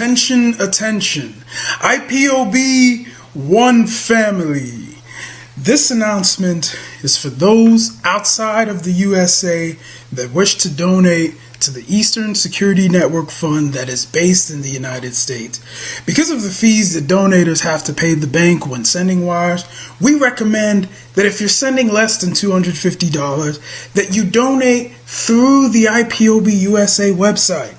Attention, attention. IPOB One Family. This announcement is for those outside of the USA that wish to donate to the Eastern Security Network Fund that is based in the United States. Because of the fees that donators have to pay the bank when sending wires, we recommend that if you're sending less than $250, that you donate through the IPOB USA website.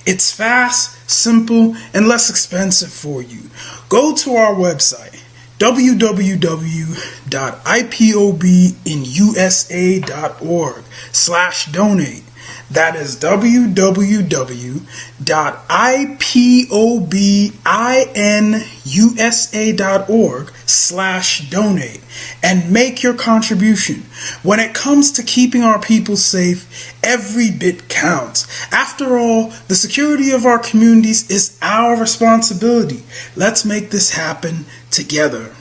It's fast, simple, and less expensive for you. Go to our website, www.ipobinusa.org/donate. That is www.ipobinusa.org/donate and make your contribution. When it comes to keeping our people safe, every bit counts. After all, the security of our communities is our responsibility. Let's make this happen together.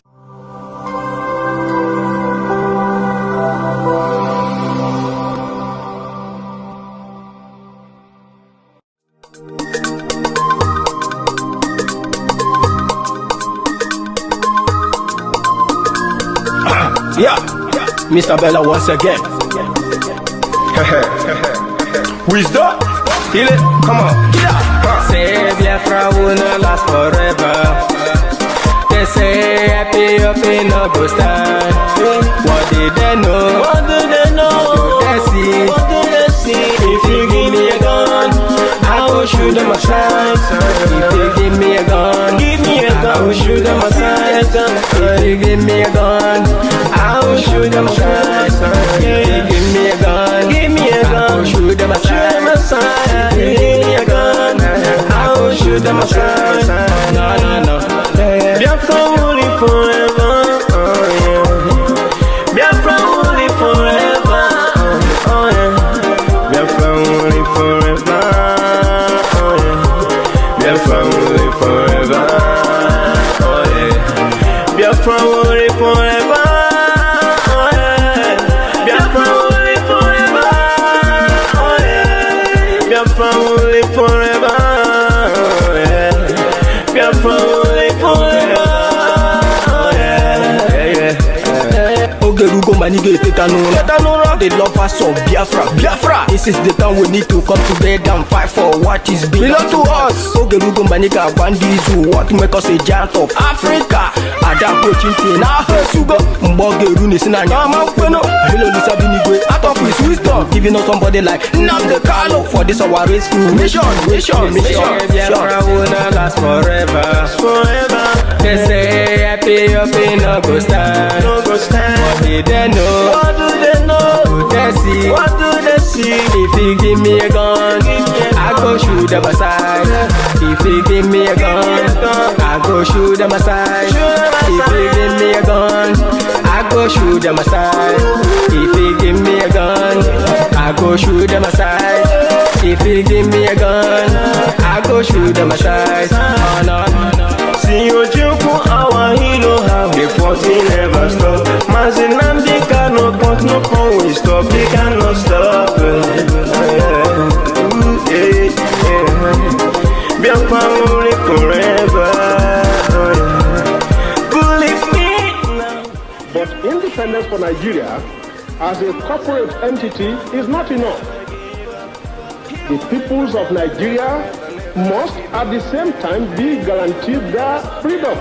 Yeah, Mr. Bella once again. Wisdom, feel it, come on. Yeah. Say Biafra will not last forever. They say happy up in no go stand. What did they know? What do they know? What do they see? What do they see? If you give me a gun, I will shoot them aside. If you give me a gun, I will shoot them aside. If you give me a gun, I will shoot them aside. If you give me a gun, I will shoot them aside. If you give me a gun, I will shoot them aside. No. Biafra will live forever. Biafra will live forever. Biafra will live forever. Biafra will live forever. Biafra will live forever. Biafra will live forever. Biafra will live forever. Biafra will live forever. Ogerugo manige tetanura. The lovers of Biafra. This is the time we need to come together and fight for what is belong to us. Ogerugo maniga bandizu, what make us a giant of Africa. Adapro chinti na sugo. Mbogeru ni sina nyama kweno. Hello Lisa Binigwe, out of his wisdom, giving us somebody like Anambra Carlo for this our race mission. Biafra will not last forever. They say happy up in no go stand. What did they know? What do they know? What do they see? What do they see? If you give me a gun, I go shoot them aside. If you give me a gun, I go shoot them aside. If you give me a gun, I go shoot them aside. If you give me a gun, I go shoot them aside. If you give me a gun, I go shoot them aside. Oh no. See you joke, our hero have the forty never stop. Mazinamdi cannot but no can we stop. They cannot stop. Biafra will live forever. Believe me now. But independence for Nigeria as a corporate entity is not enough. The peoples of Nigeria must at the same time be guaranteed their freedom.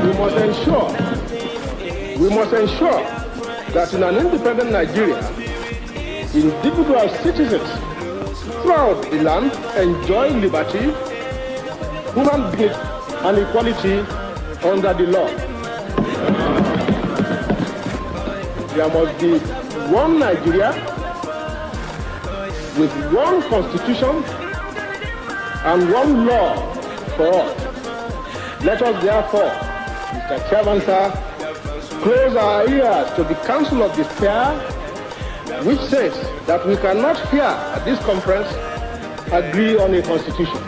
We must ensure that in an independent Nigeria, individual citizens throughout the land enjoy liberty, human dignity, and equality under the law. There must be one Nigeria with one constitution and one law for all. Let us therefore, Mr. Chairman, sir, close our ears to the counsel of despair, which says that we cannot here at this conference agree on a constitution.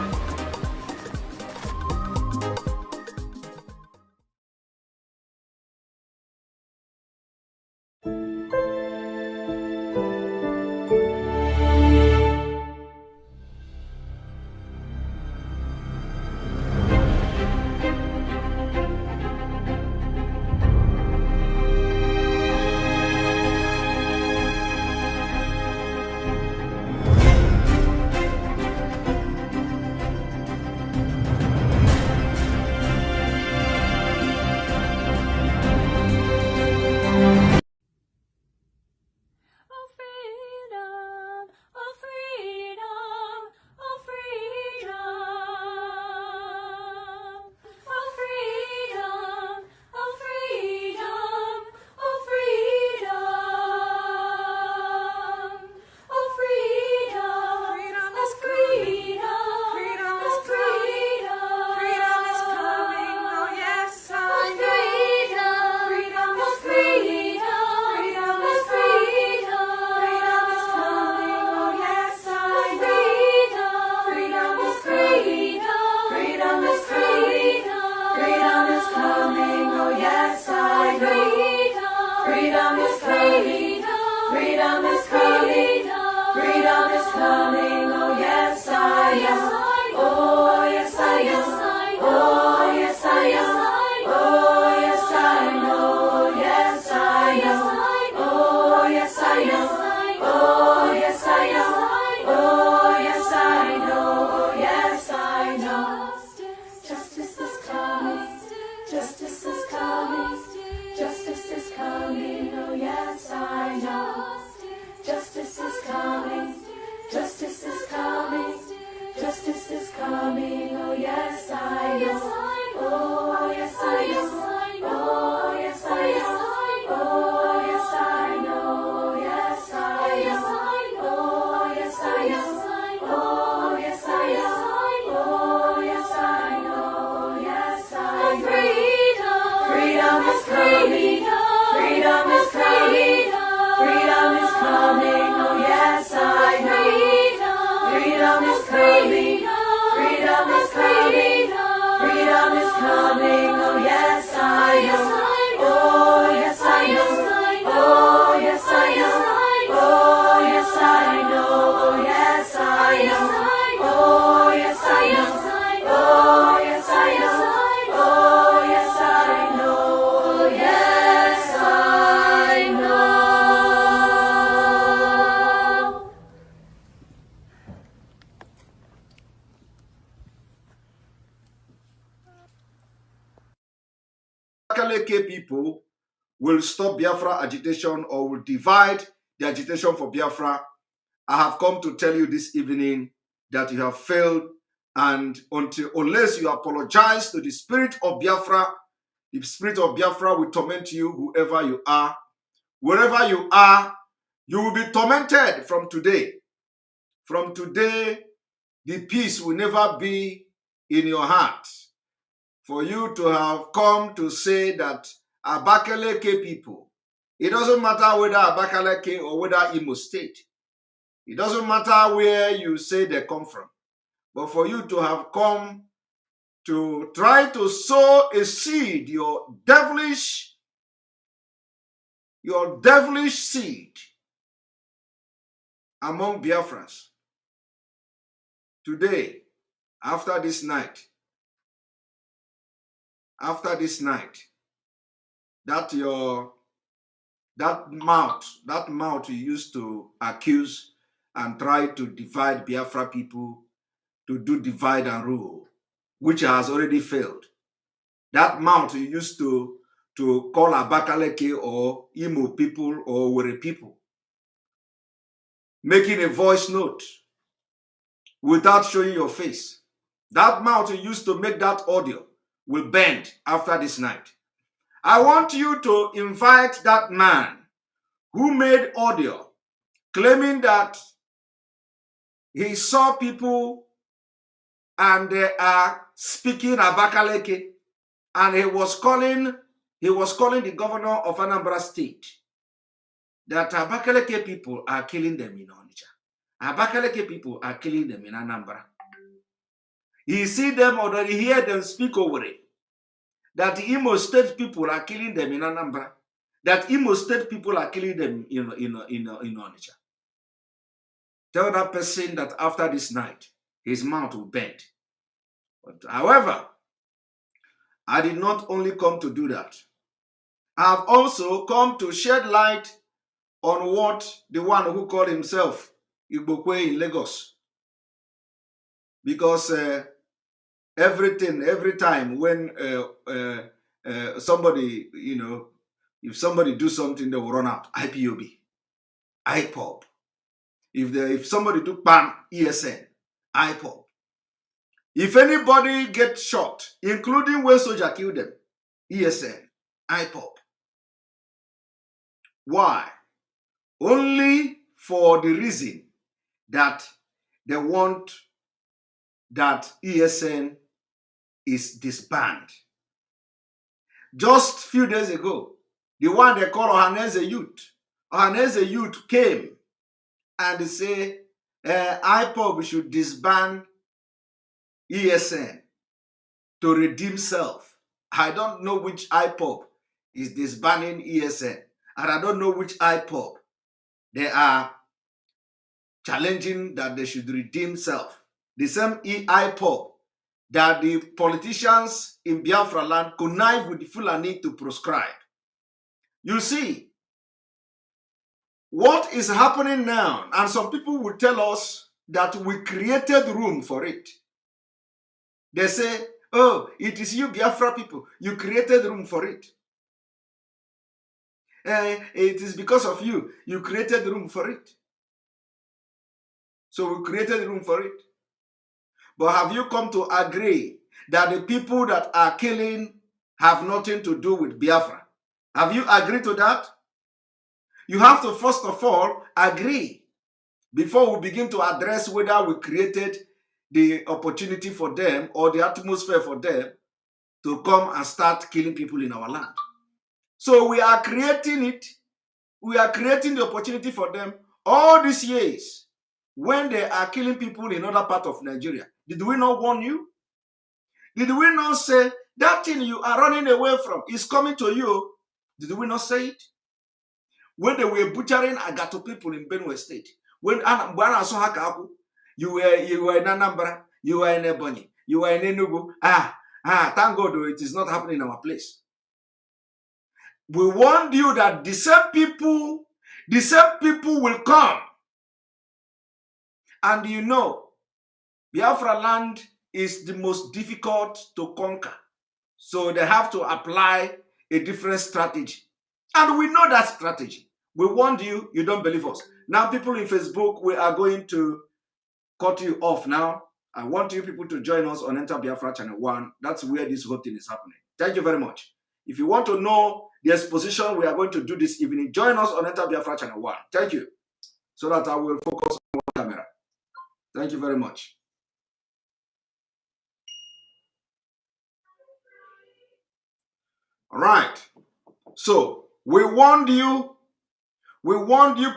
Abakaleke people will stop Biafra agitation or will divide the agitation for Biafra. I have come to tell you this evening that you have failed, and unless you apologize to the spirit of Biafra, the spirit of Biafra will torment you, whoever you are. Wherever you are, you will be tormented from today. From today, the peace will never be in your heart. For you to have come to say that Abakaleke people, it doesn't matter whether Abakaleke or whether Imo State, it doesn't matter where you say they come from, but for you to have come to try to sow a seed, your devilish seed among Biafrans. Today, after this night, that mouth you used to accuse and try to divide Biafra people, to do divide and rule, which has already failed. That mouth you used to call Abakaleke or Imo people or Were people, making a voice note without showing your face. That mouth you used to make that audio will bend after this night. I want you to invite that man who made audio claiming that he saw people and they are speaking Abakaleke, and he was calling the governor of Anambra State that Abakaleke people are killing them in Onitsha. Abakaleke people are killing them in Anambra. He see them already, hear them speak over it. That Imo State people are killing them in Anambra. That Imo State people are killing them in Onitsha. Tell that person that after this night, his mouth will bend. But, however, I did not only come to do that. I have also come to shed light on what the one who called himself Igbokwe in Lagos. Because every time when somebody, if somebody do something, they will run out. IPOB, IPOB. If somebody do PAN, ESN, IPOB. If anybody gets shot, including when soldier killed them, ESN, IPOB. Why? Only for the reason that they want that ESN is disbanded. Just a few days ago, the one they call Ohaneze Youth came and say IPOB should disband ESN to redeem self. I don't know which IPOB is disbanding ESN, and I don't know which IPOB they are challenging that they should redeem self. the same EIPOB that the politicians in Biafraland connive with the Fulani to prescribe. You see, what is happening now, and some people will tell us that we created room for it. They say, oh, it is you Biafra people, you created room for it. It is because of you, you created room for it. So we created room for it. But have you come to agree that the people that are killing have nothing to do with Biafra? Have you agreed to that? You have to first of all agree before we begin to address whether we created the opportunity for them or the atmosphere for them to come and start killing people in our land. So we are creating it. We are creating the opportunity for them all these years when they are killing people in other parts of Nigeria. Did we not warn you? Did we not say that thing you are running away from is coming to you? Did we not say it? When they were butchering Agato people in Benue State, when you were in Anambra, you were in Ebonyi, you were in Enugu. Thank God it is not happening in our place. We warned you that the same people will come. And you know, Biafraland is the most difficult to conquer. So they have to apply a different strategy. And we know that strategy. We warned you, you don't believe us. Now people in Facebook, we are going to cut you off now. I want you people to join us on Enter Biafra Channel 1. That's where this whole thing is happening. Thank you very much. If you want to know the exposition we are going to do this evening, join us on Enter Biafra Channel 1. Thank you. So that I will focus on one camera. Thank you very much. All right. So we warned you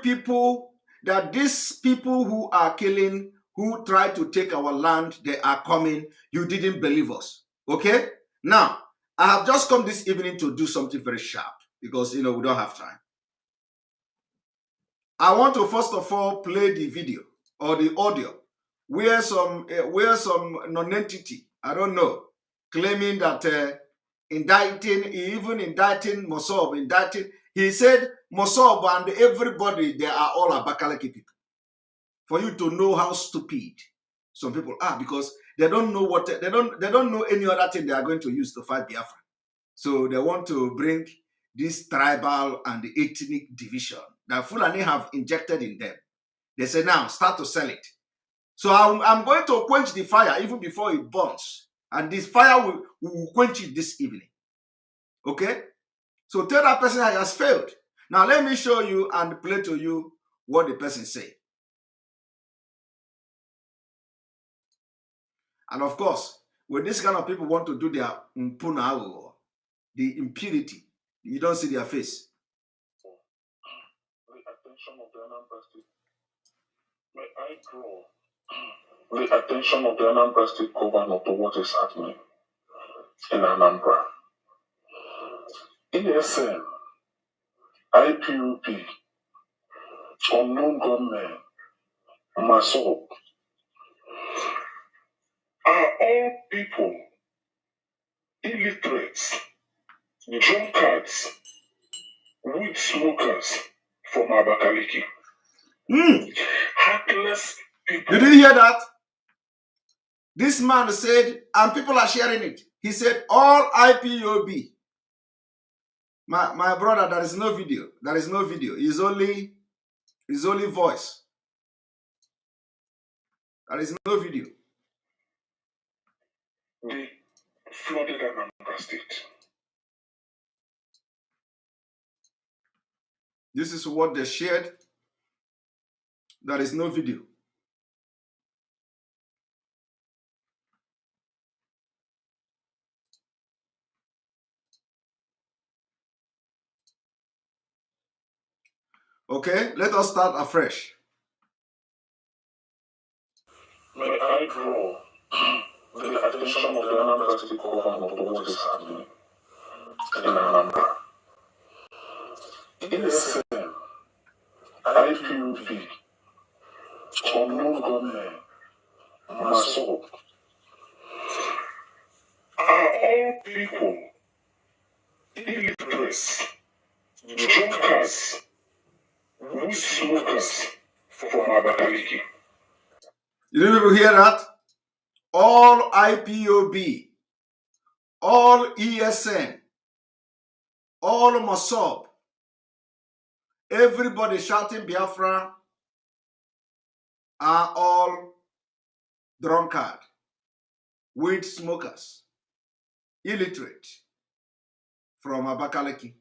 people that these people who are killing, who try to take our land, they are coming. You didn't believe us. Okay? Now, I have just come this evening to do something very sharp because, we don't have time. I want to first of all play the video or the audio where some non-entity, I don't know, claiming that even indicting Mosob, he said Mosob and everybody, they are all Abakalaki people. For you to know how stupid some people are, because they don't know they don't know any other thing they are going to use to fight Biafra. So they want to bring this tribal and ethnic division that Fulani have injected in them. They say now start to sell it. So I'm going to quench the fire even before it burns. And this fire will quench it this evening. Okay? So tell that person that has failed. Now let me show you and play to you what the person said. And of course, when this kind of people want to do their mpuna, the impurity, you don't see their face. The attention of the Anambra State. May I draw the attention of the Anambra State governor to what is happening in Anambra. ESN, IPOP, unknown gunmen, Masop, are all people, illiterates, drunkards, weed smokers from Abakaliki. Heartless people. Did you hear that? This man said, and people are sharing it. He said, all IPOB. My brother, there is no video. There is no video. It's only voice. There is no video. They flooded Anambra State. This is what they shared. There is no video. Okay, let us start afresh. May I draw the attention of the Anambra State government to what is happening in Anambra. ESN, IPOP, unknown gunmen, Maso, are all people illiterates, drunkards, weed smokers from Abakaliki? You know, people hear that? All IPOB, all ESN, all Mossab, everybody shouting Biafra are all drunkard, weed smokers, illiterate from Abakaliki.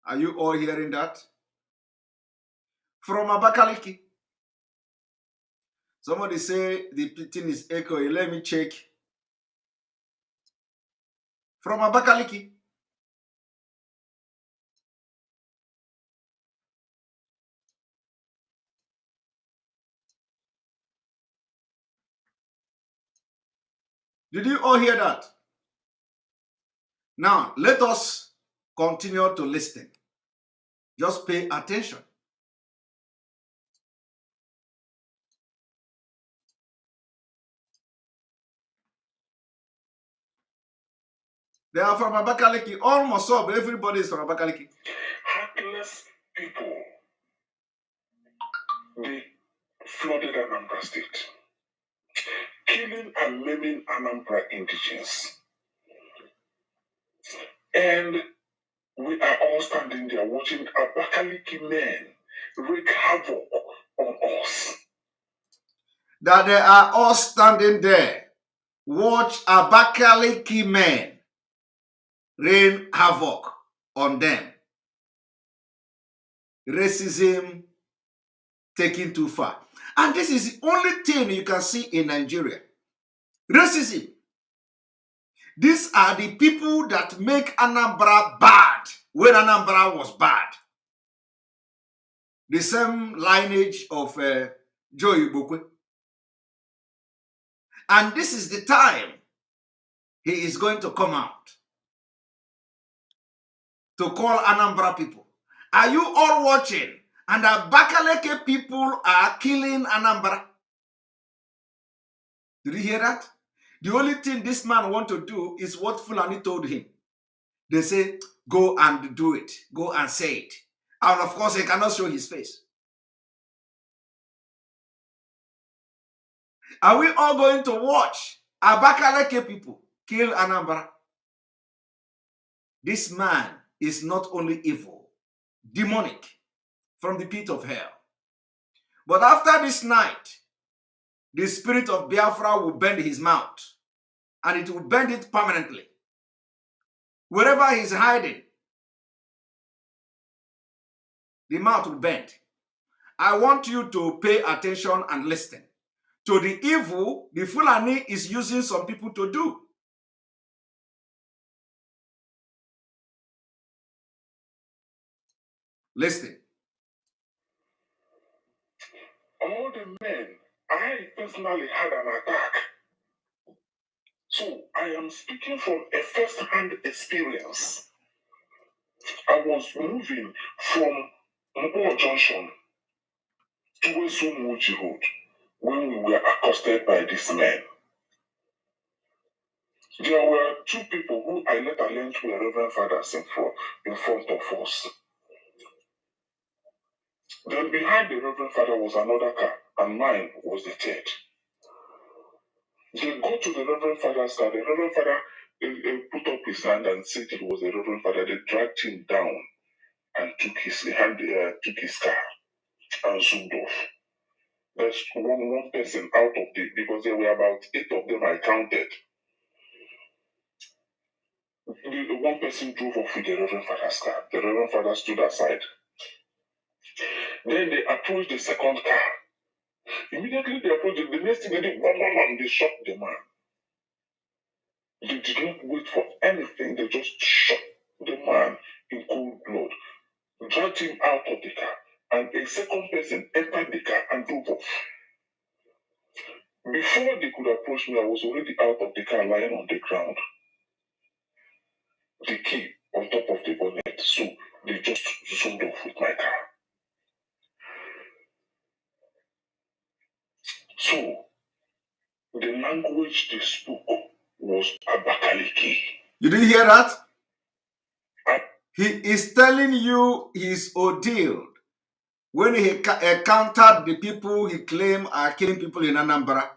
Are you all hearing that? From Abakaliki. Somebody say the thing is echoing. Let me check. From Abakaliki. Did you all hear that? Now, let us continue to listen. Just pay attention. They are from Abakaliki. Almost all, everybody is from Abakaliki. Heartless people, they flooded Anambra State, killing and maiming Anambra indigenes. And we are all standing there watching Abakaliki men wreak havoc on us. That they are all standing there, watch Abakaliki men rain havoc on them. Racism taken too far. And this is the only thing you can see in Nigeria. Racism. These are the people that make Anambra bad when Anambra was bad. The same lineage of Joe Ibokwe. And this is the time he is going to come out to call Anambra people. Are you all watching? And the Abakaliki people are killing Anambra. Did you hear that? The only thing this man want to do is what Fulani told him. They say, go and do it. Go and say it. And of course, he cannot show his face. Are we all going to watch Abakaliki people kill Anambra? This man is not only evil, demonic, from the pit of hell. But after this night, the spirit of Biafra will bend his mouth, and it will bend it permanently. Wherever he's hiding, the mouth will bend. I want you to pay attention and listen to the evil the Fulani is using some people to do. Listen. All the men, I personally had an attack. So I am speaking from a first-hand experience. I was moving from Mpo Junction towards Umuchi Road when we were accosted by these men. There were two people who I later learned were Reverend Fathers in front of us. Then behind the Reverend Father was another car, and mine was the third. They got to the Reverend Father's car. The Reverend Father put up his hand and said it was the Reverend Father. They dragged him down and took his car and zoomed off. There's one person out of because there were about 8 of them I counted. The one person drove off with the Reverend Father's car. The Reverend Father stood aside. Then they approached the second car. Immediately they approached it. The next thing they did, and they shot the man. They did not wait for anything. They just shot the man in cold blood, dragged him out of the car, and a second person entered the car and drove off. Before they could approach me, I was already out of the car, lying on the ground. The key on top of the bonnet, so they just zoomed off with my car. So, the language they spoke was Abakaliki. You didn't hear that? He is telling you his ordeal. When he encountered the people he claimed are killing people in Anambra,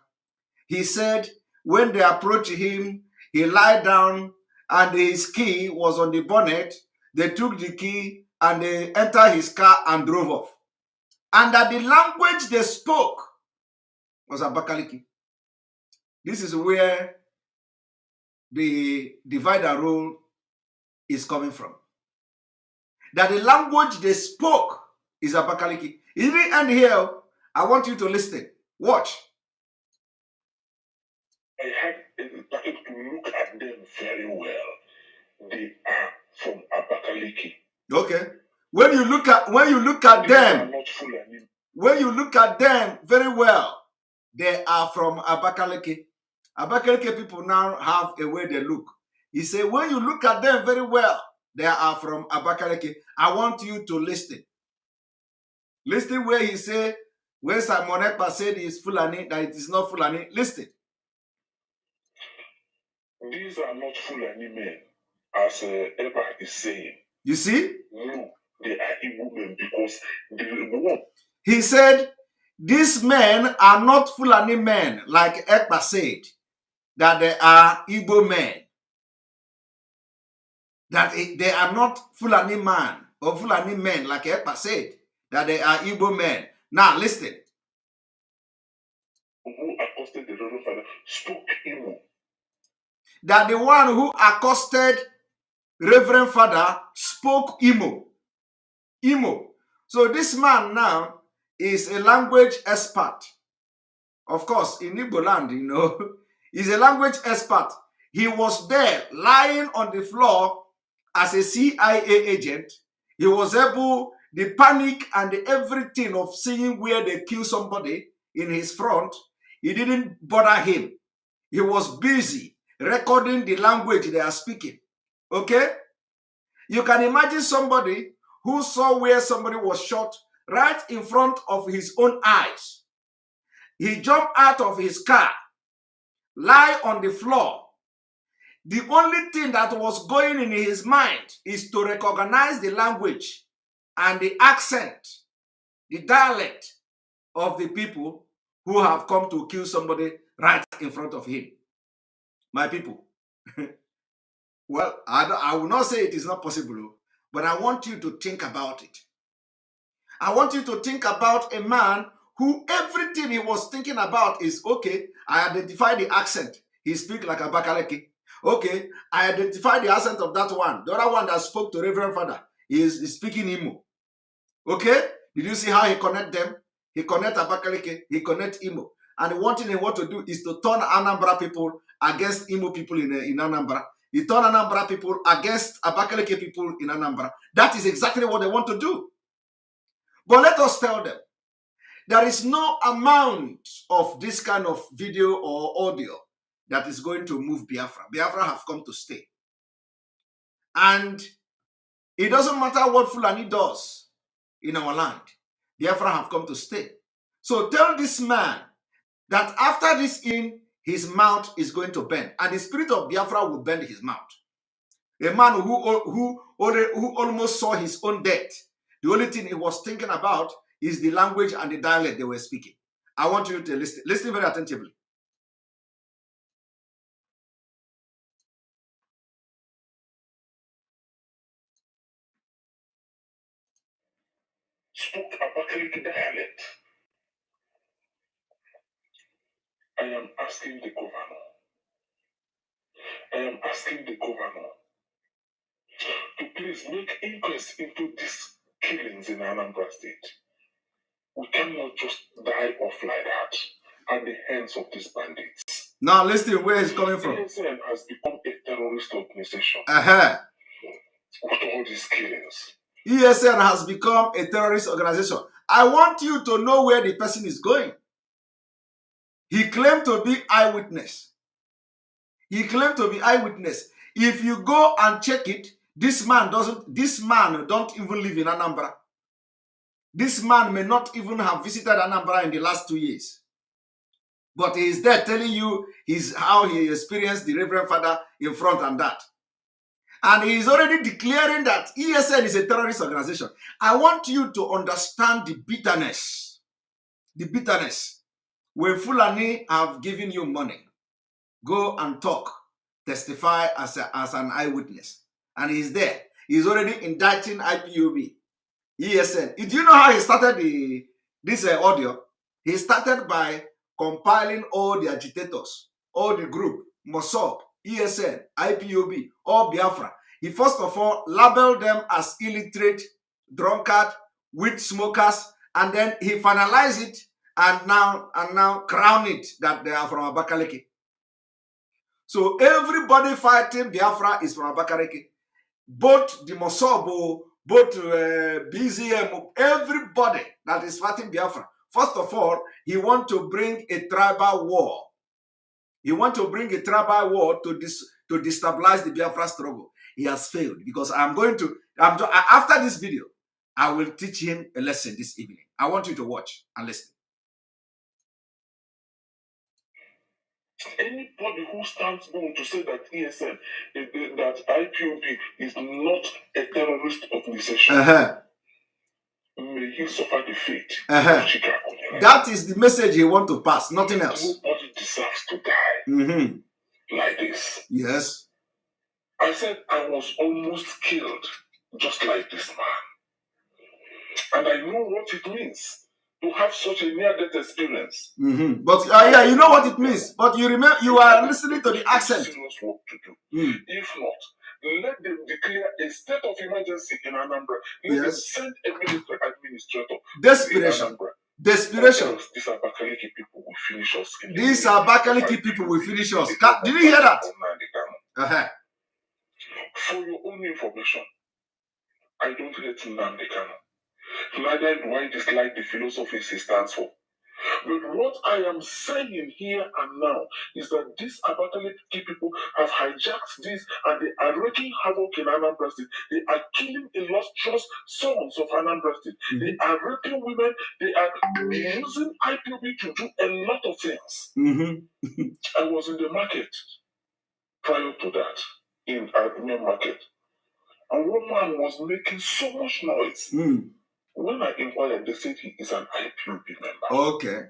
he said when they approached him, he lied down and his key was on the bonnet. They took the key and they entered his car and drove off. And that the language they spoke was Abakaliki. This is where the divide and rule is coming from. That the language they spoke is Abakaliki. It didn't end here. I want you to listen. Watch. I had started to look at them very well. They are from Abakaliki. Okay. When you look at them, when you look at them very well, they are from Abakaliki. Abakaliki people now have a way they look. He said, when you look at them very well, they are from Abakaliki. I want you to listen. Listen where he said, when Simon Ekpa said he is Fulani, that it is not Fulani. Listen. These are not Fulani men, as Ekpa is saying. You see? No, they are Igbo men because they He said, these men are not Fulani men, like Ekpa said, that they are Igbo men. That they are not Fulani man or Fulani men, like Ekpa said, that they are Igbo men. Now, listen. Who accosted the Reverend Father spoke Igbo. That the one who accosted Reverend Father spoke Imo. Imo. So this man now is a language expert. Of course, in Igbo land, you know, he's a language expert. He was there lying on the floor as a CIA agent. He was able, the panic and the everything of seeing where they kill somebody in his front, it didn't bother him. He was busy recording the language they are speaking. Okay? You can imagine somebody who saw where somebody was shot right in front of his own eyes. He jumped out of his car, lie on the floor. The only thing that was going in his mind is to recognize the language and the accent, the dialect of the people who have come to kill somebody right in front of him. My people. Well, I will not say it is not possible, but I want you to think about it. I want you to think about a man who everything he was thinking about is, okay, I identify the accent. He speaks like Abakaliki. Okay, I identify the accent of that one. The other one that spoke to Reverend Father is speaking Imo. Okay, did you see how he connect them? He connect Abakaliki, he connect Imo. And the one thing he want to do is to turn Anambra people against Imo people in Anambra. He turn Anambra people against Abakaliki people in Anambra. That is exactly what they want to do. But let us tell them, there is no amount of this kind of video or audio that is going to move Biafra. Biafra have come to stay. And it doesn't matter what Fulani does in our land. Biafra have come to stay. So tell this man that after this his mouth is going to bend. And the spirit of Biafra will bend his mouth. A man who almost saw his own death. The only thing he was thinking about is the language and the dialect they were speaking. I want you to listen. Listen very attentively. Spoke Abakaliki dialect. I am asking the governor. I am asking the governor to please make inquest into these killings in Anambra State. We cannot just die off like that at the hands of these bandits. Now listen where he's coming from. ESN has become a terrorist organization with all these killings. ESN has become a terrorist organization. I want you to know where the person is going. He claimed to be eyewitness. He claimed to be eyewitness. If you go and check it, this man don't even live in Anambra. This man may not even have visited Anambra in the last 2 years. But he is there telling you how he experienced the Reverend Father in front and that. And he is already declaring that ESN is a terrorist organization. I want you to understand the bitterness. The bitterness. When Fulani have given you money, go and talk, testify as an eyewitness. And he's there. He's already indicting IPOB, ESN. Do you know how he started this audio? He started by compiling all the agitators, all the group, Mossad, ESN, IPOB, all Biafra. He first of all labeled them as illiterate, drunkard, weed smokers, and then he finalized it and now crown it that they are from Abakaliki. So everybody fighting Biafra is from Abakaliki. Both the Mossad, both BZM, everybody that is fighting Biafra. First of all, he wants to bring a tribal war. He wants to bring a tribal war to destabilize the Biafra struggle. He has failed because after this video, I will teach him a lesson this evening. I want you to watch and listen. Anybody who stands bold to say that ESN, that IPOB is not a terrorist organization, may he suffer the fate of Chicago. That is the message he wants to pass, nothing else. Nobody deserves to die like this. Yes. I said I was almost killed just like this man. And I know what it means to have such a near-death experience. But yeah, you know what it means. But you remember, you are listening to the accent. Serious work to do. If not, let them declare a state of emergency in Anambra. Let them send a military administrator. Desperation. Desperation. These Abakaliki people will finish us. These Abakaliki people will finish us. Did you hear that? For your own information, I don't hate Nnamdi Kanu. Neither do I dislike the philosophy he stands for. But what I am saying here and now is that these Abakaliki people have hijacked this and they are wreaking havoc in Anambra State. They are killing illustrious sons of Anambra State. They are raping women. They are using IPOB to do a lot of things. I was in the market prior to that, in our main market. And one man was making so much noise. When I inquired, they said he is an IPOB member. Okay.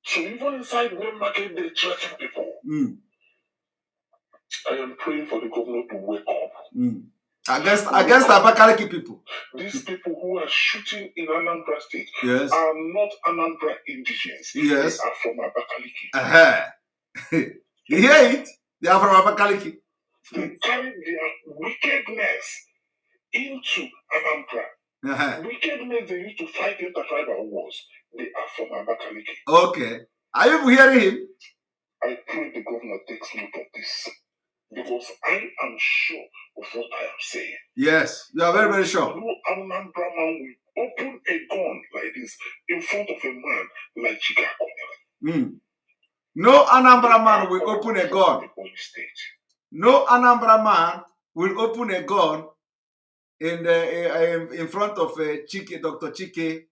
So even inside main market, they threaten people. I am praying for the governor to wake up. Against Abakaliki people. These people who are shooting in Anambra State are not Anambra indigenous. Yes. They are from Abakaliki. You hear it? They are from Abakaliki. They carry their wickedness into Anambra. Wickedness they used to fight intertribal wars. They are from Abakaliki. Okay. Are you hearing him? I pray the governor takes note of this. Because I am sure of what I am saying. Yes, you are very, very sure. No Anambra man will open a gun like this in front of a man like Chicago. No Anambra man will open a gun. No Anambra man will open a gun in front of Chike, Dr. Chike.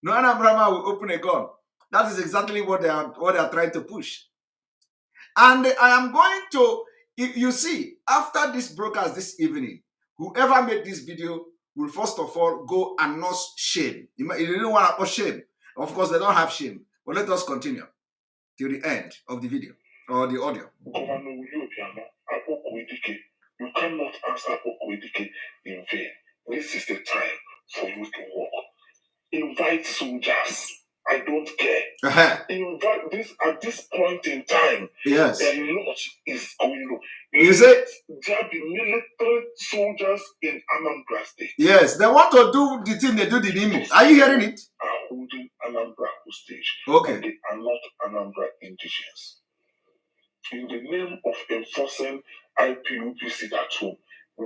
No Anambra man will open a gun. That is exactly what they are trying to push. And I am going to, you see, after this broadcast this evening, whoever made this video will first of all go and nurse shame. You don't want to put shame. Of course, they don't have shame. But let us continue till the end of the video or the audio. Governor you cannot answer Okwedike in vain. This is the time for you to work. Invite soldiers. I don't care. Invite this at this point in time. Yes. A lot is going on. You say there be military soldiers in Anambra State. Yes, they want to do the thing they do the Nimo. Are you hearing it? Are holding Anambra hostage. Okay. And they are not Anambra indigenous. In the name of enforcing IPUPC at home,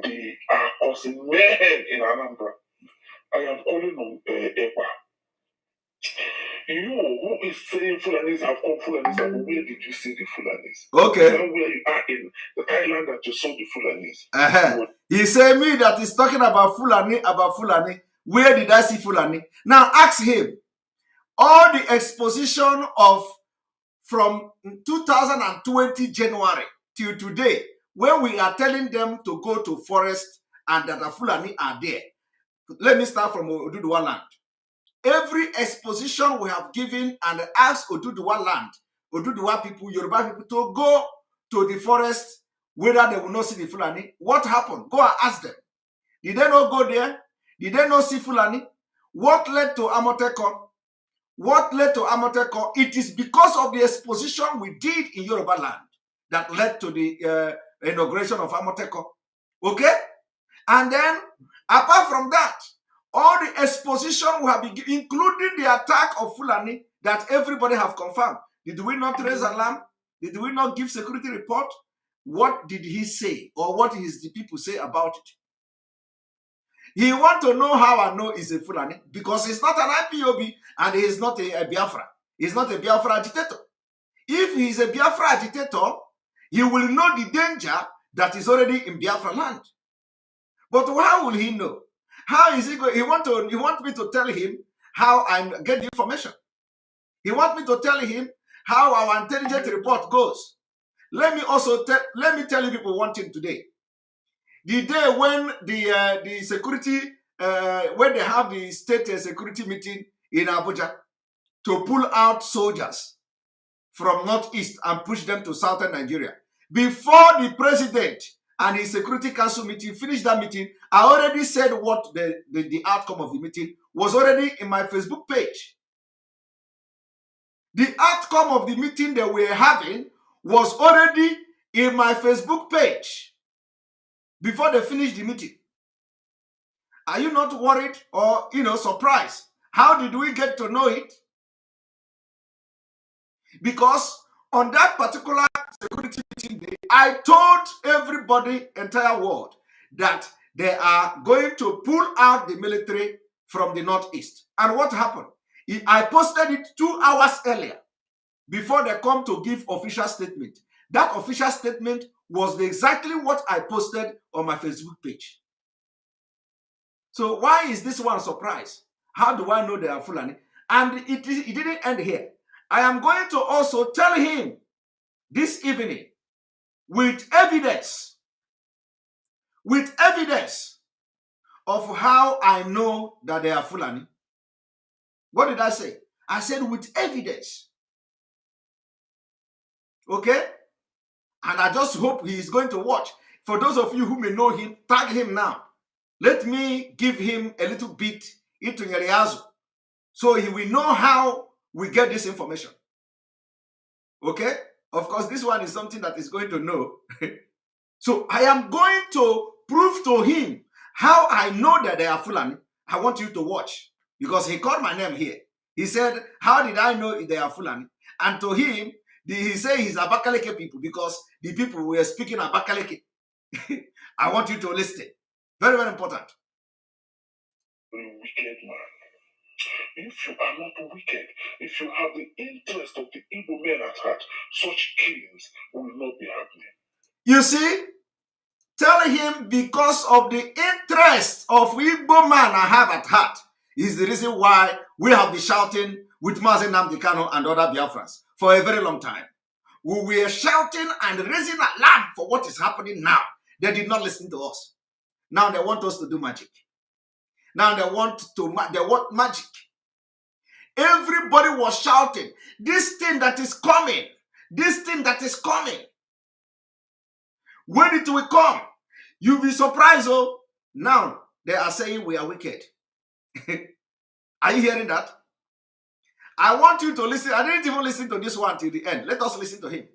they are causing mayhem in Anambra. I am calling on Ewa. You who is saying Fulanis have come, Fulanis have come, where did you see the Fulanis? Okay. Now where you are in the Thailand that you saw the Fulanis. He said me that he's talking about Fulani. Where did I see Fulani? Now ask him, all the exposition of from 2020 January till today, when we are telling them to go to forest and that the Fulani are there. Let me start from Oduduwa land. Every exposition we have given and asked Oduduwa land, Oduduwa people, Yoruba people to go to the forest, whether they will not see the Fulani. What happened? Go and ask them. Did they not go there? Did they not see Fulani? What led to Amoteko? What led to Amoteko? It is because of the exposition we did in Yoruba land that led to the inauguration of Amoteko. Okay? And then, apart from that, all the exposition we have been, including the attack of Fulani that everybody have confirmed. Did we not raise alarm? Did we not give security report? What did he say, or what is the people say about it? He want to know how I know he's a Fulani because he's not an IPOB and he is not a Biafra. He's not a Biafra agitator. If he is a Biafra agitator, he will know the danger that is already in Biafraland. But how will he know? How is he going? He want me to tell him how I get the information. He want me to tell him how our intelligence report goes. Let me tell you people one thing today. The day when the security, when they have the state security meeting in Abuja to pull out soldiers from Northeast and push them to Southern Nigeria, before the president and his security council meeting finished that meeting, I already said what the outcome of the meeting was already in my Facebook page. The outcome of the meeting that we were having was already in my Facebook page before they finished the meeting. Are you not worried or, surprised? How did we get to know it? Because on that particular security meeting day, I told everybody, entire world, that they are going to pull out the military from the Northeast. And what happened? I posted it 2 hours earlier before they come to give official statement. That official statement was exactly what I posted on my Facebook page. So why is this one a surprise? How do I know they are Fulani? And it didn't end here. I am going to also tell him this evening with evidence of how I know that they are Fulani. What did I say? I said with evidence. Okay? And I just hope he is going to watch. For those of you who may know him, tag him now. Let me give him a little bit into Nyeriazu so he will know how we get this information. Okay? Of course, this one is something that is going to know. So I am going to prove to him how I know that they are Fulani. I want you to watch because he called my name here. He said, how did I know they are Fulani? And to him, he said he's Abakaleke people because the people were speaking Abakaleke. I want you to listen. Very, very important. Wicked man. If you are not wicked, if you have the interest of the Igbo men at heart, such killings will not be happening. You see, tell him because of the interest of Igbo man I have at heart is the reason why we have been shouting with Mazen Nnamdi Kanu and other Biafrans for a very long time. We were shouting and raising alarm for what is happening now. They did not listen to us. Now they want us to do magic. Now they want magic. Everybody was shouting, this thing that is coming, this thing that is coming. When it will come, you'll be surprised. Oh, now they are saying we are wicked. Are you hearing that? I want you to listen. I didn't even listen to this one till the end. Let us listen to him.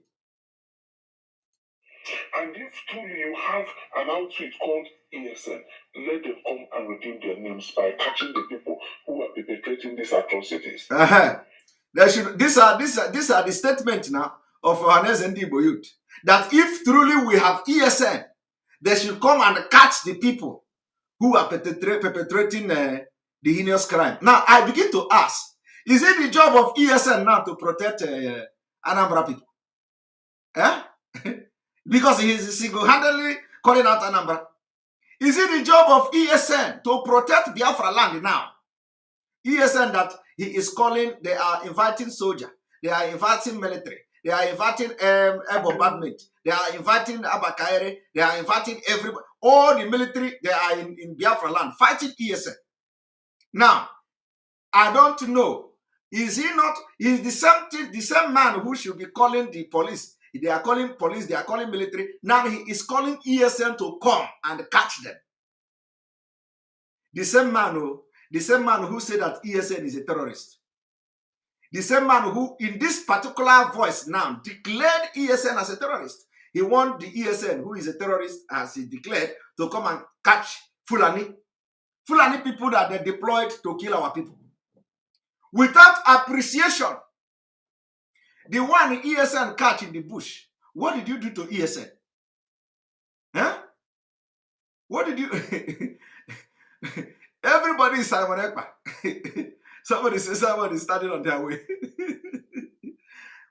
And if truly you have an outfit called ESN, let them come and redeem their names by catching the people who are perpetrating these atrocities. These are the statements now of Johannes and Igbo youth. That if truly we have ESN, they should come and catch the people who are perpetrating the heinous crime. Now, I begin to ask, is it the job of ESN now to protect Anambra people? Eh? Because he is single-handedly calling out Anambra. Is it the job of ESN to protect Biafraland now? ESN that he is calling, they are inviting soldier, they are inviting military, they are inviting air bombardment, they are inviting Abakaire, they are inviting everybody, all the military, they are in Biafraland fighting ESN. Now, I don't know. Is he not? Is the same man who should be calling the police? They are calling police, they are calling military. Now he is calling ESN to come and catch them. The same man who said that ESN is a terrorist. The same man who, in this particular voice now, declared ESN as a terrorist. He want the ESN, who is a terrorist, as he declared, to come and catch Fulani. Fulani people that they deployed to kill our people. Without appreciation. The one ESN catch in the bush. What did you do to ESN? Huh? What did you... Everybody is Simon Ekpa. Somebody says someone is standing on their way.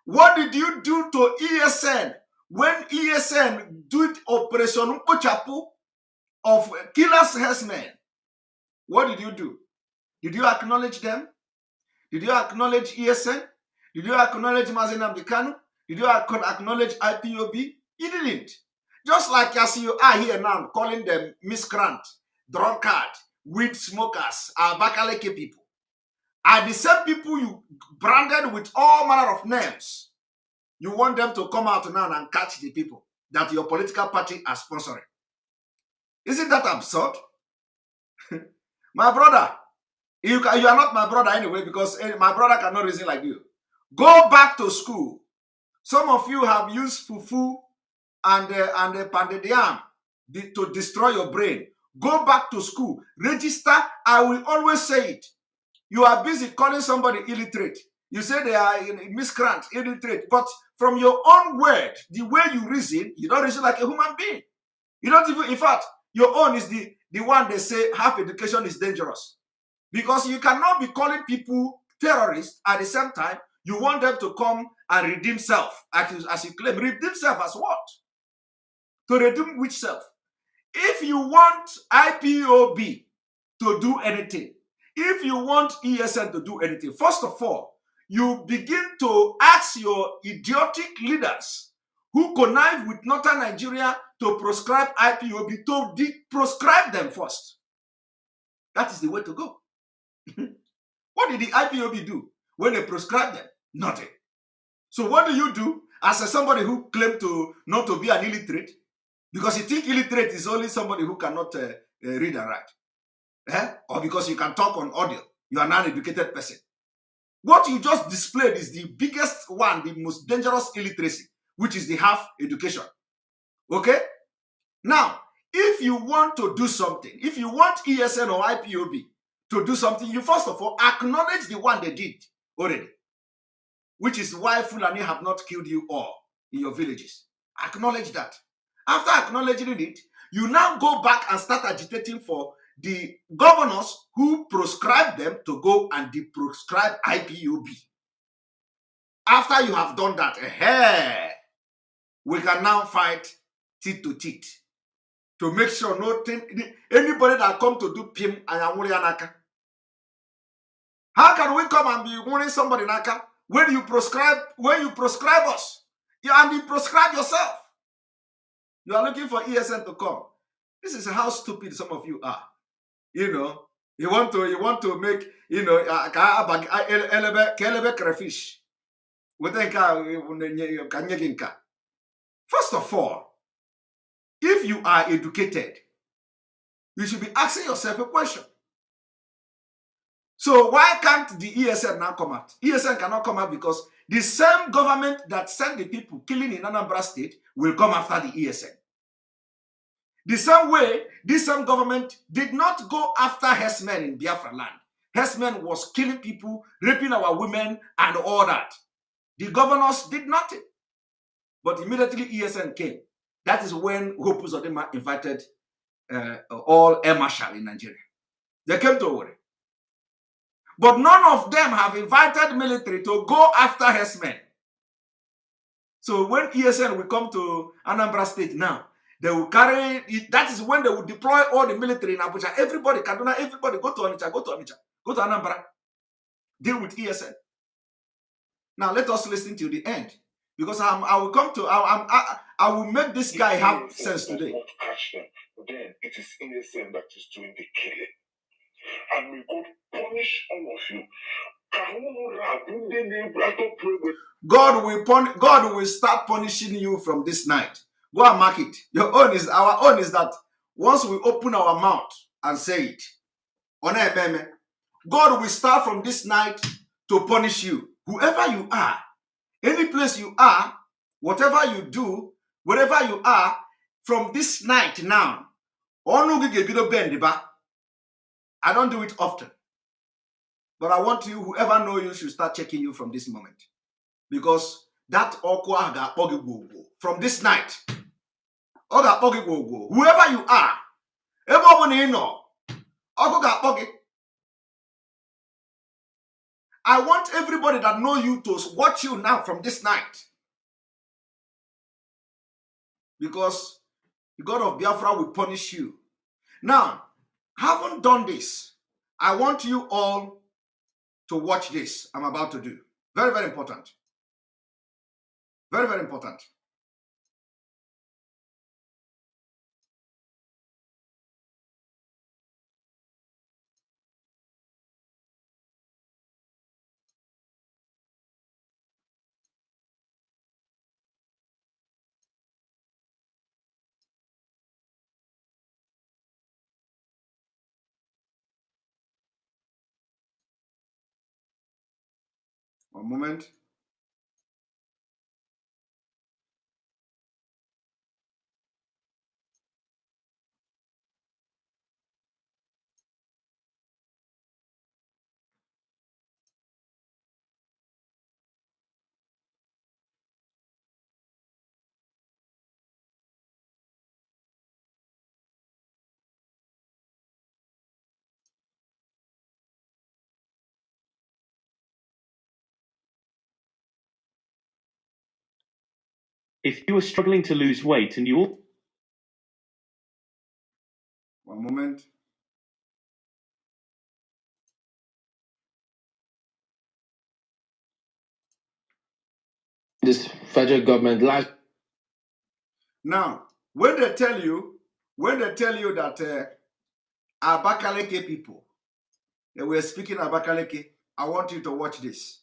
What did you do to ESN when ESN did Operation Mpochapu of killers herdsmen? What did you do? Did you acknowledge them? Did you acknowledge ESN? Did you acknowledge Anambra Kanu? Did you acknowledge IPOB? You didn't. Just like as you are here now, calling them miscreant, drunkard, weed smokers, Abakaleke people, are the same people you branded with all manner of names. You want them to come out now and catch the people that your political party are sponsoring. Isn't that absurd? My brother, you are not my brother anyway, because my brother cannot reason like you. Go back to school. Some of you have used fufu and pandediam to destroy your brain. Go back to school. Register. I will always say it. You are busy calling somebody illiterate. You say they are miscreant, illiterate. But from your own word, the way you reason, you don't reason like a human being. You don't even, in fact, your own is the one they say half education is dangerous. Because you cannot be calling people terrorists at the same time. You want them to come and redeem self, as you claim. Redeem self as what? To redeem which self? If you want IPOB to do anything, if you want ESN to do anything, first of all, you begin to ask your idiotic leaders who connive with Northern Nigeria to proscribe IPOB, to proscribe them first. That is the way to go. What did the IPOB do when they proscribed them? Nothing. So what do you do as somebody who claimed to not to be an illiterate? Because you think illiterate is only somebody who cannot read and write. Or because you can talk on audio. You are not an educated person. What you just displayed is the biggest one, the most dangerous illiteracy, which is the half education. Okay? Now, if you want to do something, if you want ESN or IPOB to do something, you first of all acknowledge the one they did already. Which is why Fulani have not killed you all in your villages. Acknowledge that. After acknowledging it, you now go back and start agitating for the governors who proscribed them to go and deproscribe IPOB. After you have done that, we can now fight teeth to teeth to make sure anybody that come to do PIM and Anaka. How can we come and be warning somebody Naka when you proscribe us? And you proscribe yourself. You are looking for ESN to come. This is how stupid some of you are. You know, you want to make, you know, crayfish. First of all, if you are educated, you should be asking yourself a question. So why can't the ESN now come out? ESN cannot come out because the same government that sent the people killing in Anambra State will come after the ESN. The same way, this same government did not go after herdsmen in Biafraland. Herdsmen was killing people, raping our women, and all that. The governors did nothing. But immediately ESN came. That is when Hope Uzodinma invited all air marshal in Nigeria. They came to Owerri. But none of them have invited military to go after herdsmen. So when ESN will come to Anambra State now, they will carry it. That is when they will deploy all the military in Abuja. Everybody, Kaduna, everybody, go to Onitsha, go to Onitsha, go to Anambra. deal with ESN. Now let us listen till the end, because I will make this guy have sense today. Not catch them, then it is ESN that is doing the killing, and may God punish all of you. God will start punishing you from this night. Go and mark it. Our own is that once we open our mouth and say it, God will start from this night to punish you. Whoever you are, any place you are, whatever you do, wherever you are, from this night now, I don't do it often. But I want you, whoever know you, should start checking you from this moment. Because that from this night, whoever you are, I want everybody that know you to watch you now from this night. Because the God of Biafra will punish you. Now, having done this, I want you all to watch this I'm about to do. Very, very important. Very, very important. One moment. If you are struggling to lose weight and you... One moment. This federal government lies. Now, when they tell you that Abakaleke people, they were speaking Abakaleke, I want you to watch this.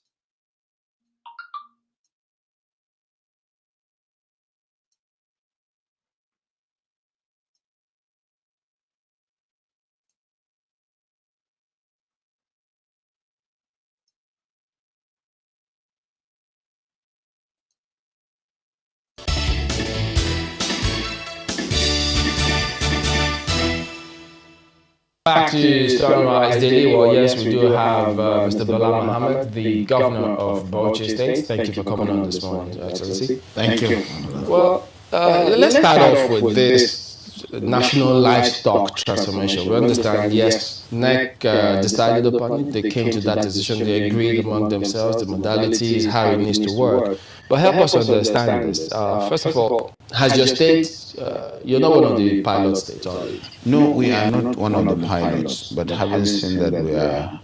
Back to Sunrise Daily. Well, yes, we do have Mr. Bala Mohammed, the governor of Bauchi State. Thank you for coming on this morning, Excellency. Thank you. Well, let's start off with this national livestock transformation. We understand, yes, NEC decided upon it. They came to that decision. They agreed among themselves, the modalities, how it needs to work. But help us understand this. First of all, has your state, you're not one of the pilot states, are you? No, we are not one of the pilots, but having seen that we are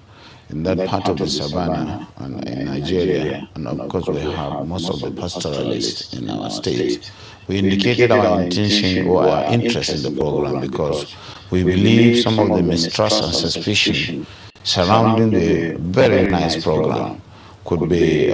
in that part of the savannah and in Nigeria, and of course we have most of the pastoralists in our state, we indicated our intention or our interest in the program because we believe some of the mistrust and suspicion surrounding the very nice program could be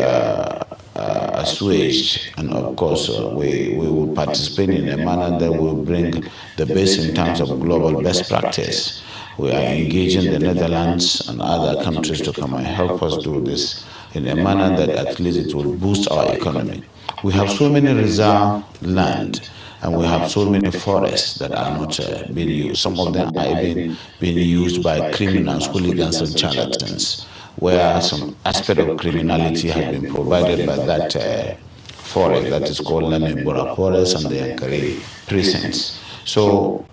assuaged, and of course we will participate in a manner that will bring the best in terms of global best practice. We are engaging the Netherlands and other countries to come and help us do this in a manner that at least it will boost our economy. We have so many reserve land and we have so many forests that are not being used. Some of them are even being used by criminals, hooligans and charlatans, where some aspect of criminality has been provided by that forest that is called Anambra forest and the Yankari precincts. So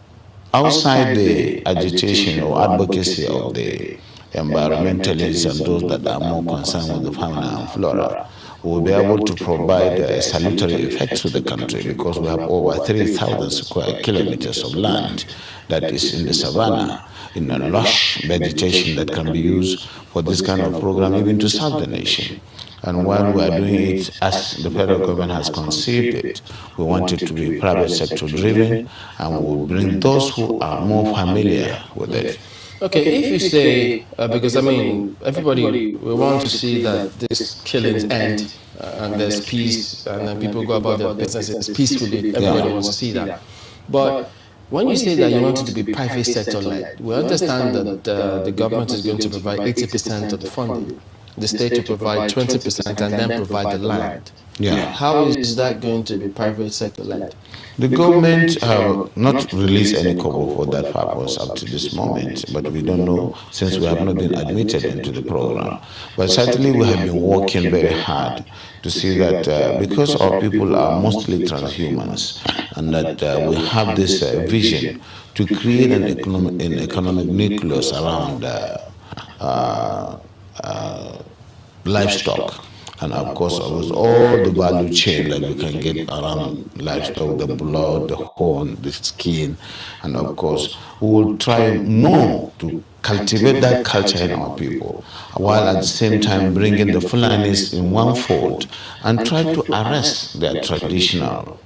outside the agitation or advocacy of the environmentalists, and those that are more concerned with the fauna and flora, we will be able to provide salutary effects to the country, because we have over 3,000 square kilometers of land that is in the savannah, in a lush vegetation that can be used for this kind of program, even to serve the nation. And while we are doing it as the federal government has conceived it, we want it to be private sector driven, and we will bring those who are more familiar with it. Okay, if you say, because I mean, everybody, we want to see that this killings end and there's peace and then people go about their businesses peacefully. Everybody wants to see that. But when you say that you want it to be private sector led, we understand that the government is going to provide 80% of the funding, the state to provide 20% and then provide the land. Yeah. How is that going to be private sector led? The government have not released any cover for that purpose up to this moment, but we don't know, since we have not been admitted into the program. But certainly we have been working very hard to see that because our people are mostly transhumans, and that we have this vision to create an economic nucleus around livestock. And of course, all the value chain that we can get around livestock, the blood, the horn, the skin. And of course, we will try more to cultivate that culture in our people, while at the same time bringing the Fulanis in one fold and try to arrest their traditional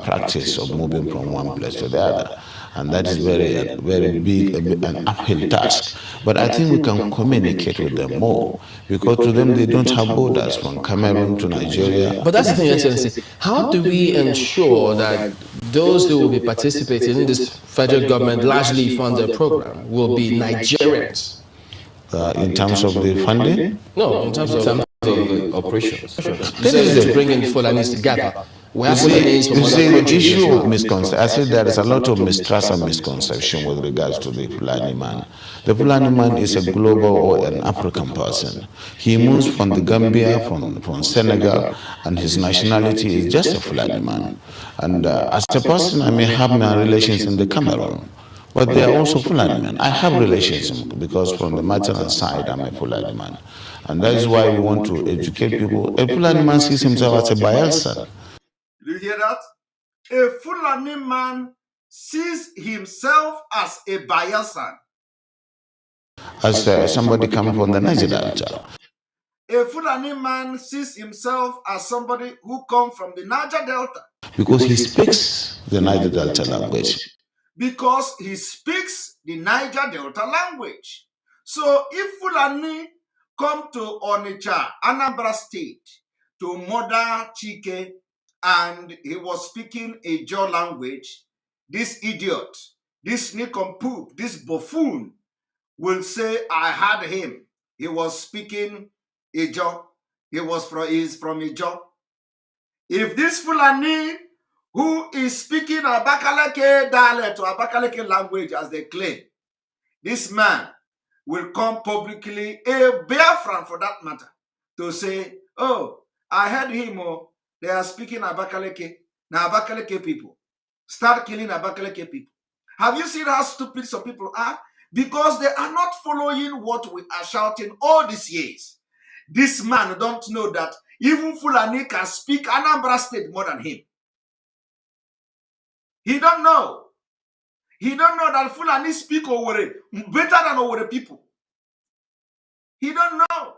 practice of moving from one place to the other. And that is very big, an uphill task. But I think we can communicate with them more, because to them they don't have borders from Cameroon to Nigeria. But that's the thing, Excellency. How do we ensure that those who will be participating in this federal government largely funded program will be Nigerians? In terms of the funding? No, in terms of the operations. This is bringing the Fulanis together. You see, the issue of misconception, I said there is a lot of mistrust and misconception with regards to the Fulani man. The Fulani man is a global or an African person. He moves from the Gambia, from Senegal, and his nationality is just a Fulani man. And as a person, I may have my relations in the Cameroon, but they are also Fulani men. I have relations because from the maternal side, I'm a Fulani man. And that is why we want to educate people. A Fulani man sees himself as a Bayelsa. Do you hear that? A Fulani man sees himself as a Bayelsan. As somebody coming from the Niger Delta. A Fulani man sees himself as somebody who comes from the Niger Delta. Because he speaks the Niger Delta language. Because he speaks the Niger Delta language. So if Fulani come to Onitsha, Anambra State, to murder Chike, and he was speaking a Jaw language, this idiot, this nincompoop, this buffoon will say, I had him. He was speaking a Jaw. He is from a Jaw. If this Fulani who is speaking Abakaleke dialect or Abakaleke language as they claim, this man will come publicly, a Biafran for that matter, to say, oh, I heard him, oh, they are speaking Abakaleke. Now Abakaleke people. Start killing Abakaleke people. Have you seen how stupid some people are? Because they are not following what we are shouting all these years. This man don't know that even Fulani can speak Anambra State more than him. He don't know. He don't know that Fulani speak Owere better than Owere people. He don't know.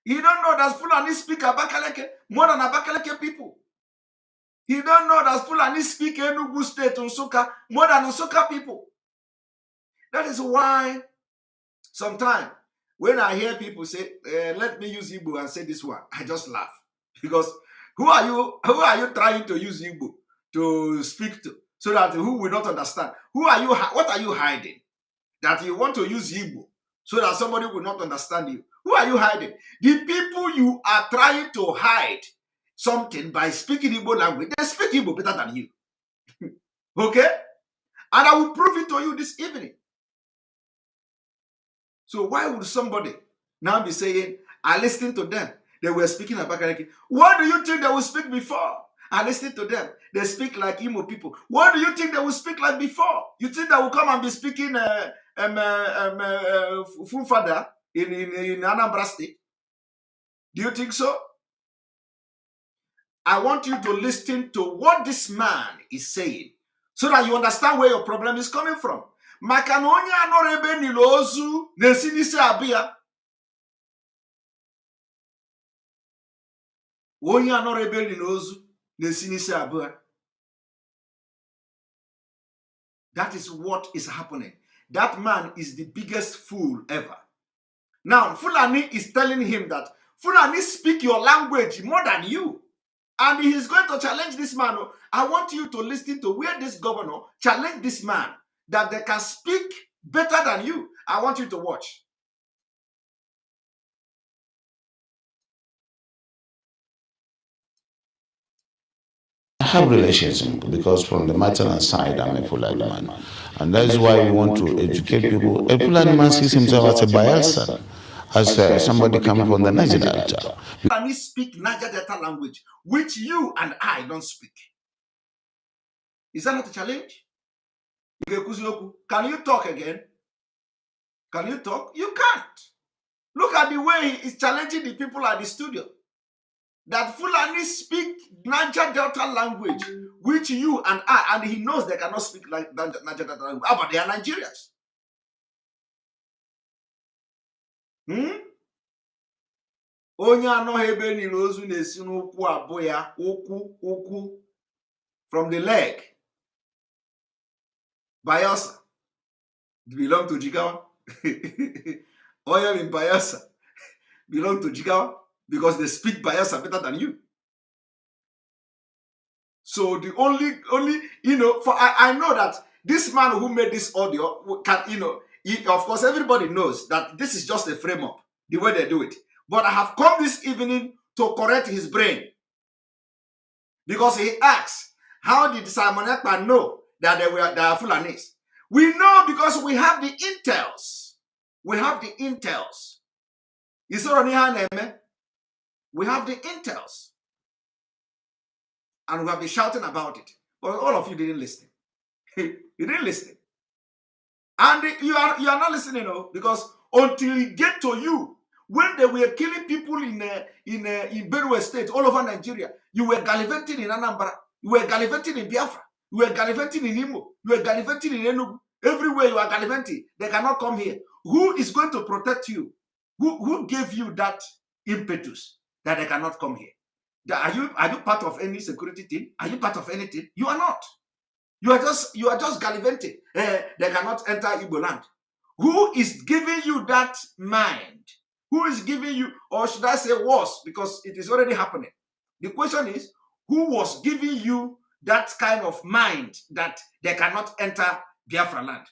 He don't know that Fulani speak Abakaleke more than Abakaleke people. He don't know that Fulani speak Enugu State, Nsukka, more than Nsukka people. That is why sometimes when I hear people say, let me use Igbo and say this one, I just laugh. Because who are you trying to use Igbo to speak to so that who will not understand? What are you hiding? That you want to use Igbo so that somebody will not understand you. Who are you hiding? The people you are trying to hide something by speaking Igbo language, they speak Igbo better than you. Okay? And I will prove it to you this evening. So why would somebody now be saying, I listened to them, they were speaking Abakaleke? What do you think they will speak before? I listened to them, they speak like Imo people. What do you think they will speak like before? You think they will come and be speaking Fulfada? in Anambra State? Do you think so? I want you to listen to what this man is saying so that you understand where your problem is coming from. Maka na onye anọrọ ebe niile ozu na-esi n'isi abịa. Onye anọrọ ebe niile ozu na-esi n'isi abịa. That is what is happening. That man is the biggest fool ever. Now, Fulani is telling him that Fulani speak your language more than you. And he is going to challenge this man. I want you to listen to where this governor challenged this man that they can speak better than you. I want you to watch. I have relations because from the maternal side, I'm a Fulani man. And that's why we want to educate people. A Fulani man sees himself as a Bayelsa, as somebody coming from the Niger Delta. Fulani speak Niger Delta language, which you and I don't speak. Is that not a challenge? Can you talk again? Can you talk? You can't. Look at the way he is challenging the people at the studio. That Fulani speak Niger Delta language, which you and I, and he knows they cannot speak like Niger Delta language. But they are Nigerians. Onye anọghị ebe niile ozu na-esi n'ụkwụ abụọ ya, ụkwụ from the leg. Bayelsa belong to Jigawa. Oil in Bayelsa belong to Jigawa because they speak Bayelsa better than you. So the only for I know that this man who made this audio can, of course everybody knows that this is just a frame up, the way they do it. But I have come this evening to correct his brain. Because he asks, how did Simon Ekpa know that they are Fulanis? We know because we have the intels. We have the intels. We have the intels. And we have been shouting about it. But all of you didn't listen. You didn't listen. And you are not listening, because until it get to you, when they were killing people in Benue State, all over Nigeria, you were gallivanting in Anambra, you were gallivanting in Biafra, you were gallivanting in Imo, you were gallivanting in Enugu. Everywhere you are gallivanting, they cannot come here. Who is going to protect you? Who gave you that impetus that they cannot come here? Are you part of any security team? Are you part of anything? You are not. You are just gallivanting. They cannot enter Igbo land. Who is giving you that mind? Who is giving you, or should I say was, because it is already happening. The question is, who was giving you that kind of mind that they cannot enter Biafraland?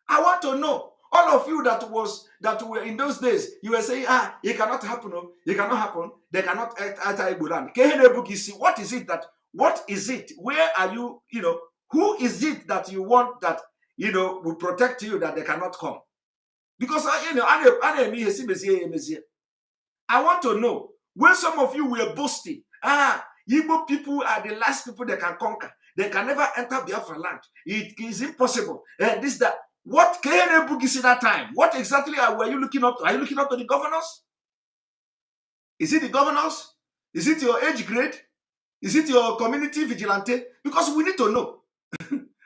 I want to know. All of you that were in those days, you were saying, it cannot happen, it cannot happen, they cannot enter Igbo land. What is it? Where are you, who is it that you want that, will protect you that they cannot come? Because, I want to know, when some of you were boasting, Igbo people are the last people they can conquer. They can never enter Biafra land. It is impossible. That. What KNA Bugis that time? What exactly were you looking up to? Are you looking up to the governors? Is it the governors? Is it your age grade? Is it your community vigilante? Because we need to know.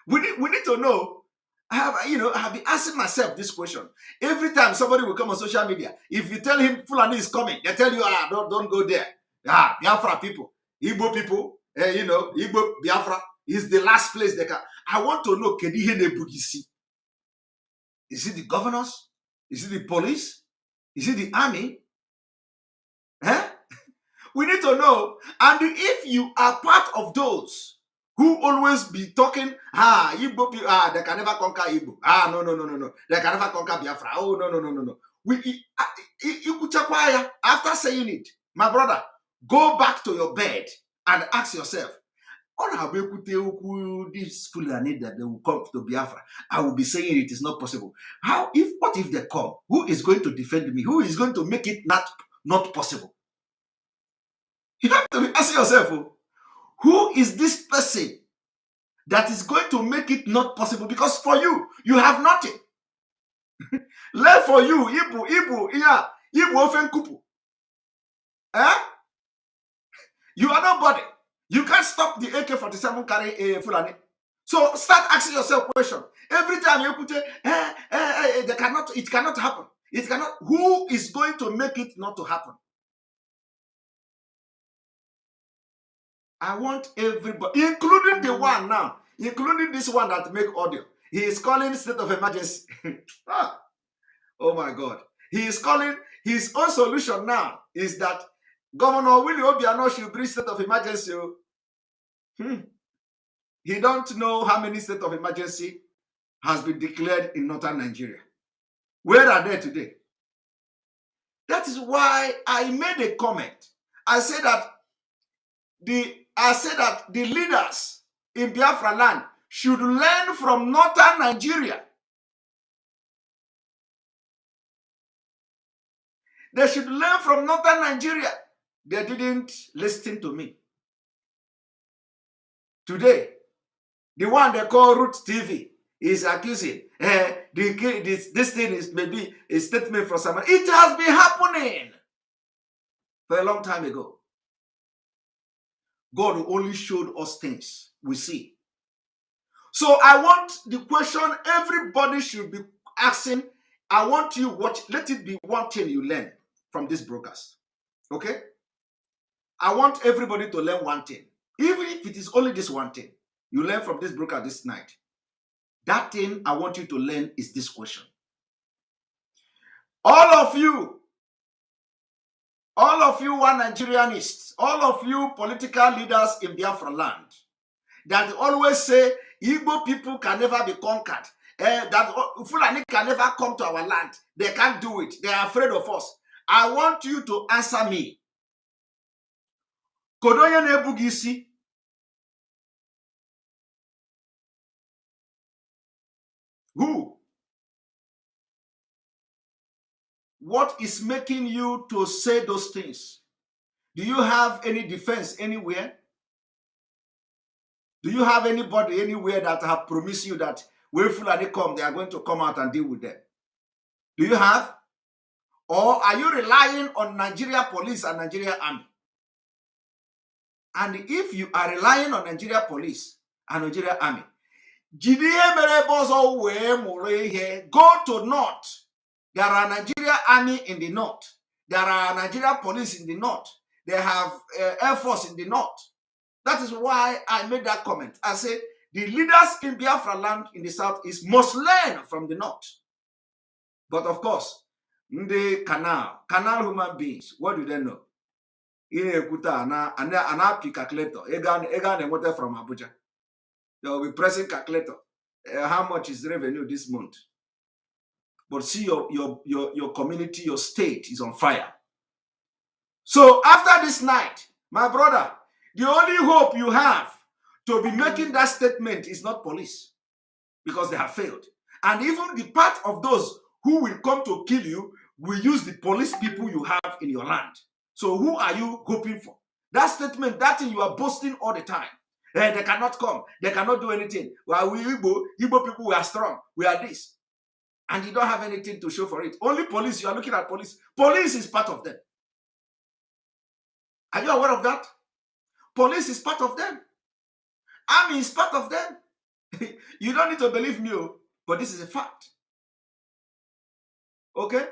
we need to know. I have been asking myself this question. Every time somebody will come on social media, if you tell him Fulani is coming, they tell you, don't go there. Biafra people, Igbo people, Igbo Biafra is the last place they can. I want to know, KNA Bugisi. Is it the governors? Is it the police? Is it the army? We need to know. And if you are part of those who always be talking, Igbo people, they can never conquer Igbo. No. They can never conquer Biafra. Oh, no. After saying it, my brother, go back to your bed and ask yourself, this Fulani that they will come to Biafra, I will be saying it is not possible. What if they come? Who is going to defend me? Who is going to make it not possible? You have to be asking yourself, who is this person that is going to make it not possible, because for you, you have nothing. Left for you, Ibu ofen kupu. Eh? You are nobody. You can't stop the AK-47 carrying a fulani. So start asking yourself a question. Every time you put it cannot happen. It cannot. Who is going to make it not to happen? I want everybody, including the one now, including this one that make audio. He is calling state of emergency. Oh my God. He is calling, his own solution now is that Governor Willie Obiano should bring state of emergency. He don't know how many state of emergency has been declared in northern Nigeria. Where are they today? That is why I made a comment. I said that the leaders in Biafraland should learn from northern Nigeria. They should learn from northern Nigeria. They didn't listen to me. Today, the one they call Root TV is accusing this thing is maybe a statement from someone. It has been happening for a long time ago. God only showed us things we see. So I want the question everybody should be asking. I want you watch. Let it be one thing you learn from this broadcast. Okay? I want everybody to learn one thing. Even if it is only this one thing you learn from this broadcast this night. That thing I want you to learn is this question. All of you are Nigerianists, all of you political leaders in Biafraland that always say Igbo people can never be conquered, that Fulani can never come to our land. They can't do it. They are afraid of us. I want you to answer me. Kodoye nebugisi. Who? What is making you to say those things? Do you have any defense anywhere? Do you have anybody anywhere that have promised you that when Fulani come, they are going to come out and deal with them? Do you have? Or are you relying on Nigeria police and Nigeria army? And if you are relying on Nigeria police and Nigeria army, go to north. There are Nigeria army in the north. There are Nigeria police in the north. They have Air Force in the north. That is why I made that comment. I said the leaders in Biafraland in the south is must learn from the north. But of course, the canal human beings, what do they know? An calculator. From Abuja. They will be pressing calculator. How much is revenue this month? But see your community, your state is on fire. So after this night, my brother, the only hope you have to be making that statement is not police, because they have failed. And even the part of those who will come to kill you will use the police people you have in your land. So who are you hoping for? That statement, that thing you are boasting all the time. They cannot come. They cannot do anything. Well, we Igbo people, we are strong. We are this. And you don't have anything to show for it. Only police. You are looking at police. Police is part of them. Are you aware of that? Police is part of them. Army is part of them. You don't need to believe me, but this is a fact. Okay?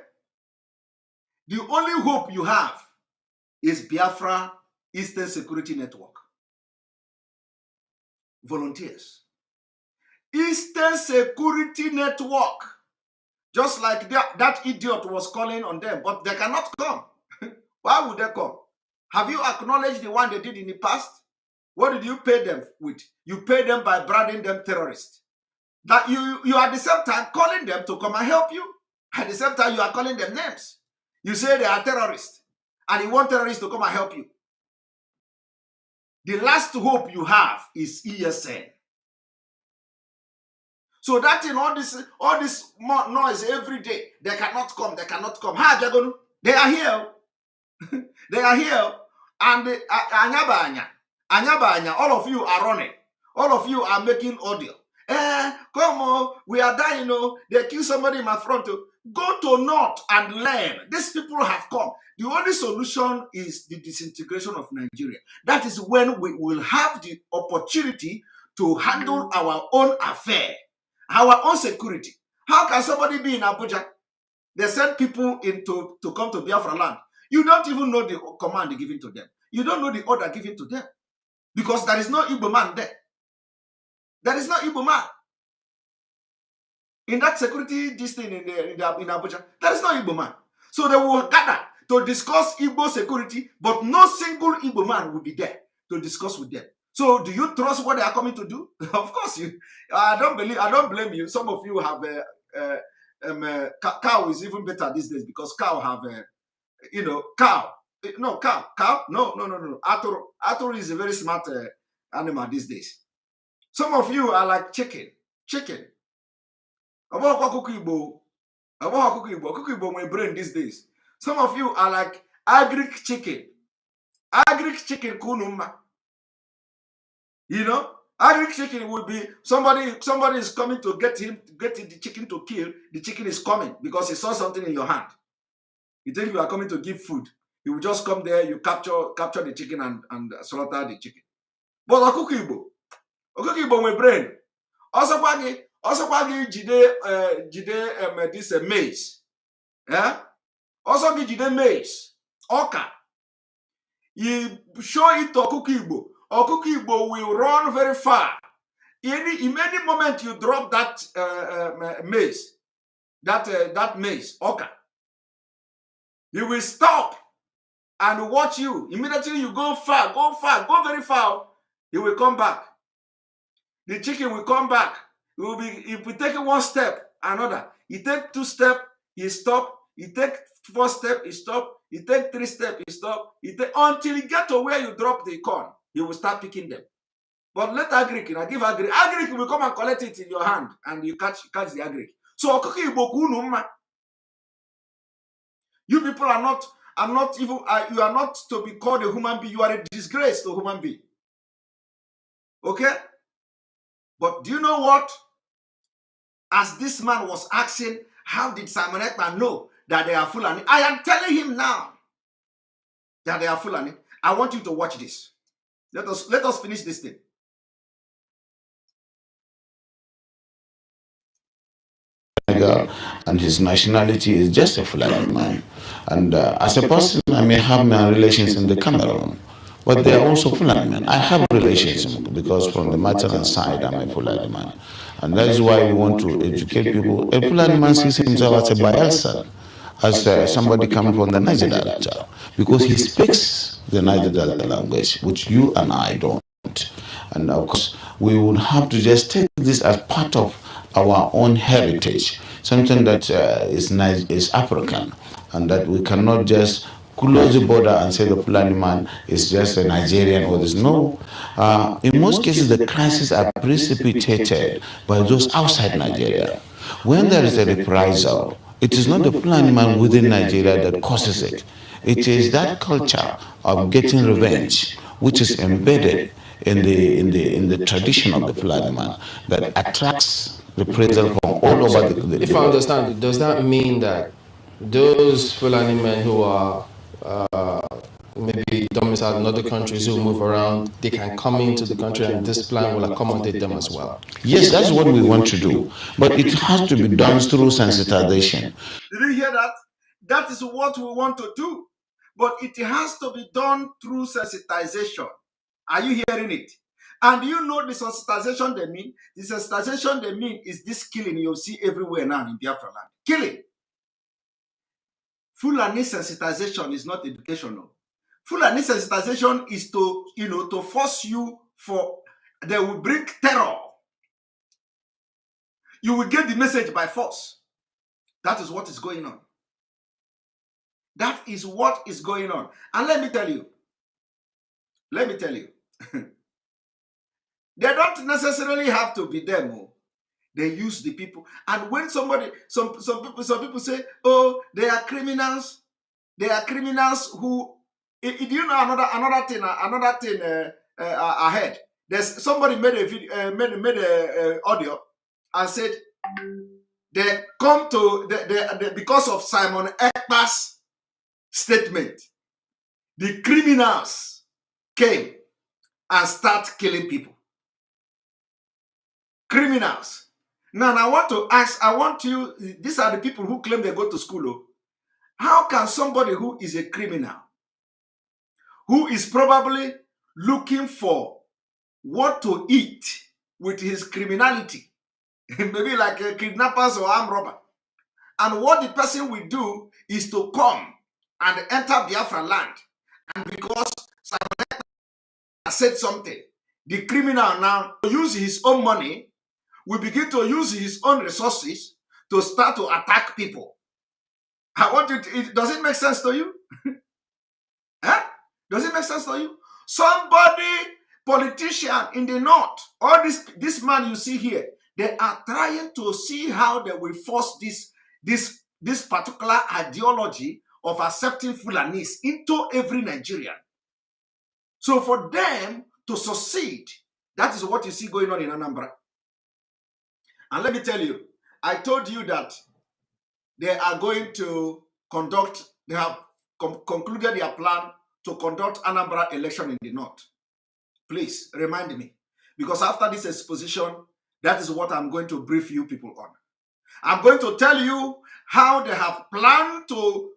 The only hope you have is Biafra Eastern Security Network. Volunteers. Eastern Security Network. Just like that idiot was calling on them, but they cannot come. Why would they come? Have you acknowledged the one they did in the past? What did you pay them with? You pay them by branding them terrorists. That you at the same time calling them to come and help you. At the same time, you are calling them names. You say they are terrorists, and you want terrorists to come and help you. The last hope you have is ESN. So that in all this noise every day, they cannot come, they cannot come. How are they going to? They are here. They are here. And Anyabanya, all of you are running. All of you are making audio. Come on, we are dying, they kill somebody in my front. Go to North and learn. These people have come. The only solution is the disintegration of Nigeria. That is when we will have the opportunity to handle our own affair, our own security. How can somebody be in Abuja? They send people in to come to Biafraland. You don't even know the command given to them. You don't know the order given to them. Because there is no Igbo man there. There is no Igbo man. In that security, this thing in Abuja, there is no Igbo man. So they will gather to discuss Igbo security, but no single Igbo man will be there to discuss with them. So do you trust what they are coming to do? Of course you. I don't blame you. Some of you have cow is even better these days because cow have cow. No, cow. No. Ator is a very smart animal these days. Some of you are like chicken. Cookie Igbo my brain these days. Some of you are like agric chicken. Agric chicken kunuma. Agric chicken will be somebody is coming to get the chicken to kill. The chicken is coming because he saw something in your hand. You think you are coming to give food. He will just come there, you capture the chicken and slaughter the chicken. But Okuko Igbo my brain. Also jide this maize. Yeah? Also jide maize. Oka. You show it to Okuko Igbo. Okuko Igbo will run very far. In any moment you drop that maize, that maize, Oka, he will stop and watch you. Immediately you go very far. He will come back. The chicken will come back. He'll be taking one step, another. He take 2 steps, he stop. He take 4 steps, he stop. He take 3 steps, he stop. Until he get to where you drop the corn, he will start picking them. But let agric, give agric. Agric will come and collect it in your hand, and you catch the agric. So you people are not even. You are not to be called a human being. You are a disgrace to human being. Okay. But do you know what? As this man was asking, how did Simon Ekman know that they are Fulani? I am telling him now that they are Fulani. I want you to watch this. Let us finish this thing. And his nationality is just a Fulani man. And as a person, I may have my relations in the Cameroon, but they are also Fulani men. I have relations because from the maternal side, I'm a Fulani man. And that is why we want to educate people. A Fulani man sees himself as a Bayelsa, as somebody coming from the Niger Delta, because he speaks the Niger Delta language, which you and I don't. And of course, we would have to just take this as part of our own heritage, something that is African, and that we cannot just close the border and say the Fulani man is just a Nigerian or this. No. In most cases, the crises are precipitated by those outside Nigeria. When there is a reprisal, it is not the Fulani man within Nigeria that causes it. It is that culture of getting revenge, which is embedded in the tradition of the Fulani man, that attracts reprisal from all over the If I understand, does that mean that those Fulani men who are maybe domiciled in other countries who move around, they can come into the country and this plan will accommodate them as well? Yes, that's what we want to do. But it has to be done through sensitization. Did you hear that? That is what we want to do. But it has to be done through sensitization. Are you hearing it? And you know the sensitization they mean? The sensitization they mean is this killing you see everywhere now in Biafraland. Killing. Fulani sensitization is not educational. Fulani sensitization is to force you for, they will bring terror. You will get the message by force. That is what is going on. That is what is going on. And let me tell you, they don't necessarily have to be them. They use the people. And when some people say, oh, they are criminals. They are criminals who, do you know another thing ahead? There's somebody made a video, made a audio, and said they come to because of Simon Ekpa's statement, the criminals came and start killing people. Criminals. Now, I want to ask, I want you, these are the people who claim they go to school. Oh. How can somebody who is a criminal, who is probably looking for what to eat with his criminality, maybe like a kidnappers or armed robber, and what the person will do is to come and enter Biafraland, and because Simon said something, the criminal now use his own money, will begin to use his own resources to start to attack people. I want you to, does it make sense to you? Huh? Does it make sense to you? Somebody, politician in the north, or this man you see here, they are trying to see how they will force this particular ideology of accepting Fulanis into every Nigerian. So for them to succeed, that is what you see going on in Anambra. And let me tell you, I told you that they are going to conduct, they have concluded their plan to conduct Anambra election in the north. Please remind me, because after this exposition, that is what I'm going to brief you people on. I'm going to tell you how they have planned to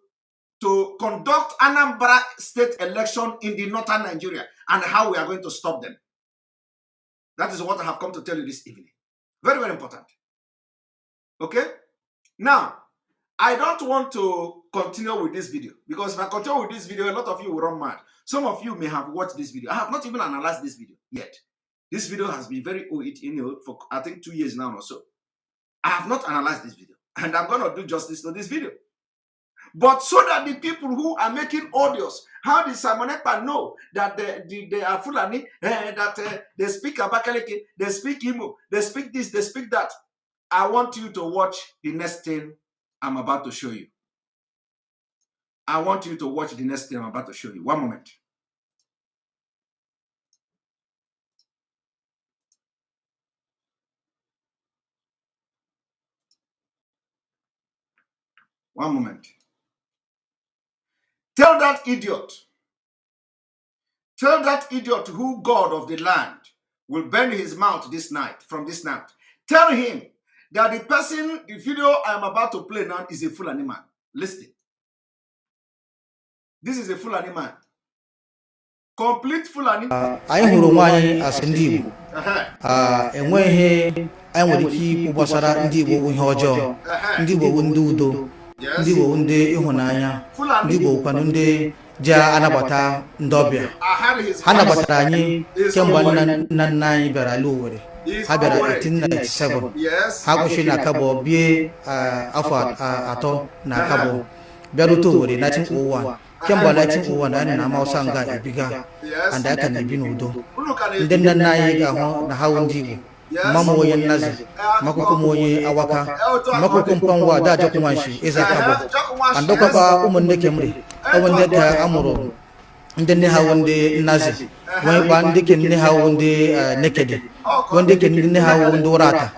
conduct Anambra state election in the northern Nigeria and how we are going to stop them. That is what I have come to tell you this evening. Very, very important. Okay? Now, I don't want to continue with this video, because if I continue with this video, a lot of you will run mad. Some of you may have watched this video. I have not even analyzed this video yet. This video has been very old, for I think 2 years now or so. I have not analyzed this video, and I'm going to do justice to this video. But so that the people who are making audios, how did Simon Ekpa know that they are Fulani, that they speak Abakaleke, they speak Imo, they speak this, they speak that? I want you to watch the next thing I'm about to show you. I want you to watch the next thing I'm about to show you. One moment. One moment. Tell that idiot who God of the land will bend his mouth this night, from this night. Tell him that the video I'm about to play now is a Fulani man. Listen. This is a Fulani man. Complete Fulani. I huru nwanyị asị ndị Igbo. Enweghị anyị nwere ike ikwu gbasara ndị Igbo ihe ọjọọ. Ndị Igbo ndị udo. Ndị Igbo ndị ịhụnanya. Ndị Igbo kwanụ ndị ji anabata ndị ọbịa. Ha nabatara anyị kemgbe nna anyị bịara ala Owerri. Ha bịara 1897. Ha kwụsịrị na Akabọ bie afọ atọ na Akabọ. Bịarute Owerri 1901. Kemgbe 1901 anyị na Amawụsa nga ebiga and aka na-ebi n'udo. Ndị nna anyị ga-ahụ na ha ndị Igbo. Mama onye Nnazi, makwụkwọ m onye Awaka, makwụkwọ Mpanwa ada Jọkụnwanshi eze Akabọ. Andọkwakwa ụmụnne Kemri, ndị ka amụrụ ndị nne ha ndị Nnazi, nwekwa ndị ke nne ha ndị Nekede, ndị ke nne ha ndị Urata,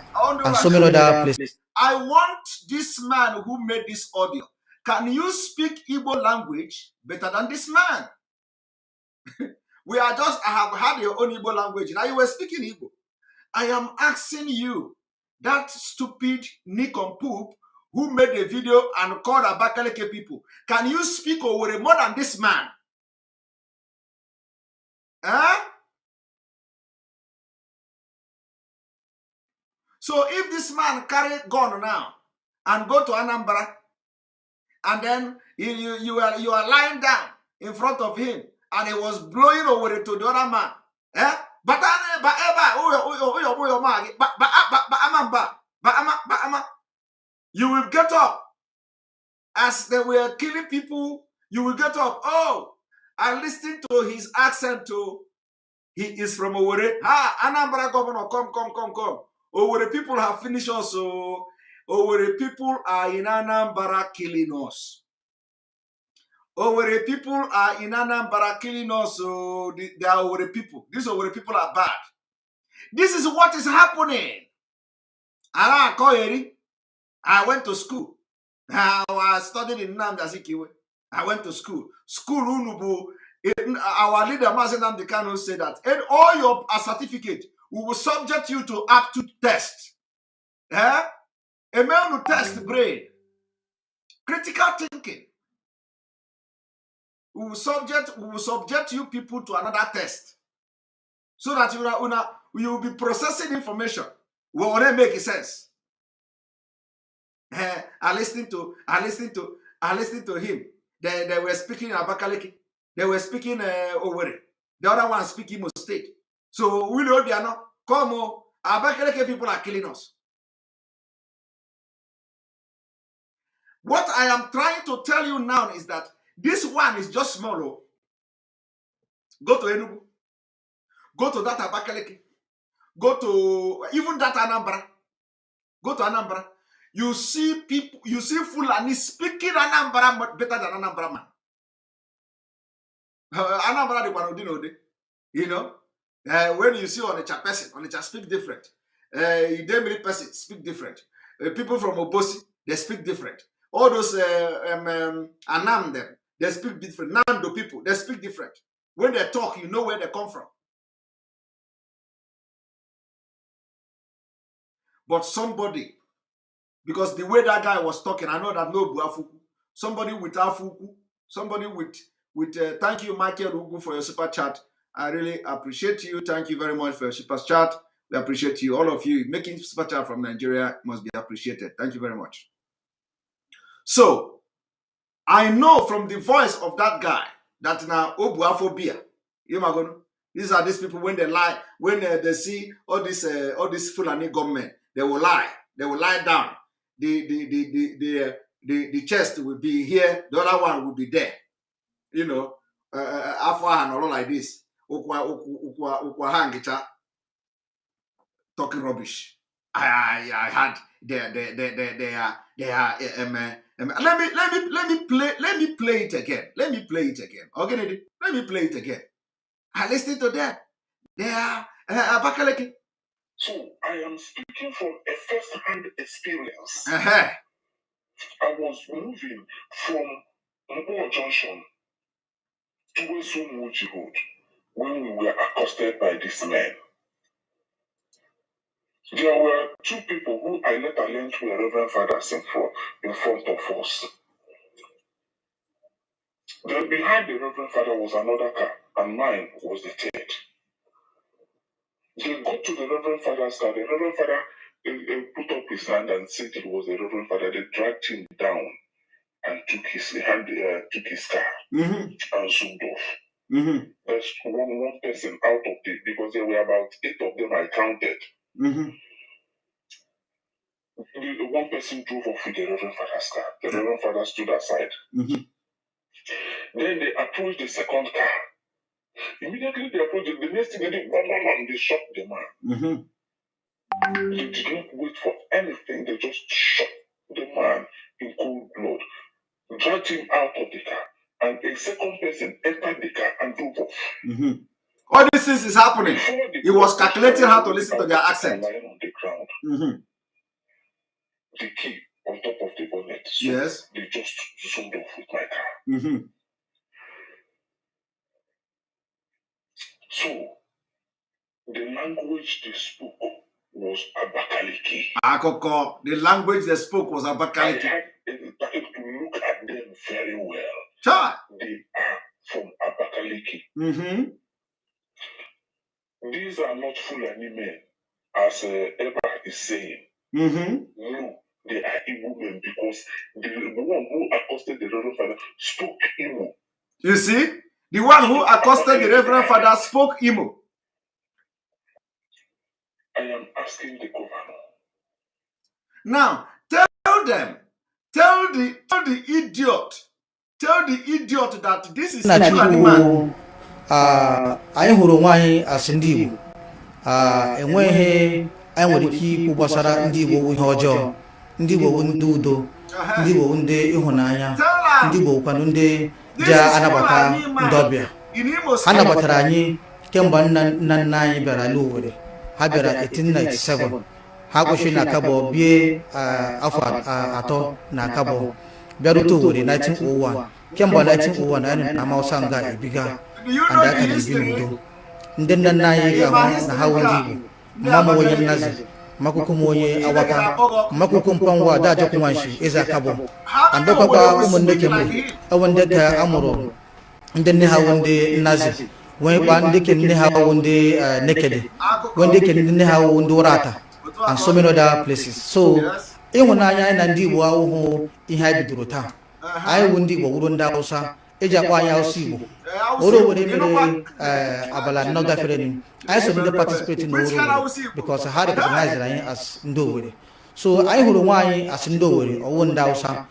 and so many other places. I want this man who made this audio. Can you speak Igbo language better than this man? I have had your own Igbo language. Now you were speaking Igbo. I am asking you, that stupid nincompoop who made a video and called Abakaleke people, can you speak Owerri more than this man? Huh? So if this man carry gun now and go to Anambra, and then you are lying down in front of him, and he was blowing Owerri to the other man, eh? You will get up. As they were killing people, you will get up. Oh, I listened to his accent too. He is from Owerri. Anambra governor, come. Owerri people have finished us. So Owerri people are in Anambra killing us. Owerri people are in Anambra killing us. So they are Owerri people. These Owerri people are bad. This is what is happening. I went to school. I studied in Namda. I went to school. School Unubu. Our leader Mazenam Dekano said that and all your certificate we will subject you to aptitude test. A man who test brain, critical thinking. We will subject you people to another test, so that you will be processing information. We will not make sense. I listened to him. They were speaking Abakaliki. They were speaking Owerri. The other one speaking Imo State. So we know they are not. Come on, Abakaliki people are killing us. What I am trying to tell you now is that this one is just small. Go to Enugu. Go to that Abakaliki. Go to even that Anambra. Go to Anambra. You see people, you see Fulani speaking Anambra better than Anambra man. Anambra you know, when you see Onitsha person, Onitsha speak different. Idemili person speak different. People from Obosi, they speak different. All those Anam them, they speak different. Nando people, they speak different. When they talk, you know where they come from. But somebody, because the way that guy was talking, I know that no Buafuku. Somebody with Afuku, somebody with thank you, Michael Ugu, for your super chat. I really appreciate you. Thank you very much for your super chat. We appreciate you. All of you making super chat from Nigeria must be appreciated. Thank you very much. So, I know from the voice of that guy that now Obuaphobia. These are these people when they lie, when they see all this Fulani government, they will lie. They will lie down. The chest will be here, the other one will be there. You know, Afwa and all like this. Talking rubbish. I had they are let me play it again. Okay, let me play it again. I listened to them. They are Abakaliki. So I am speaking from a first-hand experience. Uh-huh. I was moving from Mboa Junction to Wesumuji Road when we were accosted by this man. There were two people who I later learned were Reverend Fathers in front of us. Then behind the Reverend Father was another car, and mine was the third. They got to the Reverend Father's car. The Reverend Father put up his hand and said it was the Reverend Father. They dragged him down and took his car and zoomed off. There's one person out of it, because there were about 8 of them I counted. The one person drove off with the Reverend Father's car. The Reverend Father stood aside. Then they approached the second car. Immediately they approached the next thing they did, they shot the man. They did not wait for anything, they just shot the man in cold blood, dragged him out of the car, and a second person entered the car and drove off. All these things is happening. He was calculating how to listen to their accent. Lying on the ground. The key on top of the bonnet. So yes. They just zoomed off with my car. So the language they spoke was Abakaliki. Akoko, the language they spoke was Abakaliki. I had to look at them very well. Sure. They are from Abakaliki. These are not Fulani men, as Eba is saying. No, they are Igbo men, because the one who accosted the Reverend Father spoke Igbo. You see? The one who accosted the Reverend Father spoke Igbo. I am asking the governor. Now, tell the idiot that this is a Fulani man. I huru nwanyị asị ndị Igbo enweghị anyị nwere ike ikwu gbasara ndị Igbo ihe ọjọọ. Ndị Igbo ndị udo, ndị Igbo ndị ịhụnanya, ndị Igbo kwanu ndị ji anabata ndị ọbịa. Ha nabatara anyị kemgbe nna anyị bịara ala Owerri ha bịara 1897 ha kwụsị na Akabọ bie afọ atọ na Akabọ bịarute Owerri 1901 kemgbe 1901 anyị na Hausa nga ebiga and aka na-ebi n'udo ndị nna nna anyị ga-ahụ na ha wụ ndị Igbo mama onye Nnazi makukum onye Awaka makukum Pangwa da Jọkụ Nwanshi eze Akabọ andọkwakwa ụmụnne kemgbe ewe ndị ka amụrụ ndị nne ha wụ ndị Nnazi wee kpa ndị ke nne ha wụ ndị Nekede wee ndị ke nne ha wụ ndị Urata and so many other places. So ịhụnanya anyị na ndị Igbo ahụhụ ihe anyị bidoro taa anyị wụ ndị Igbo wụrụ ndị Hausa eji akpọ anyị Hausa Igbo oro Owerri mere abalị anọ gafere anyị so ndị participate na oro Owerri because ha recognize anyị as ndị Owerri. So anyị hụrụ nwa anyị as ndị Owerri ọwụ ndị Hausa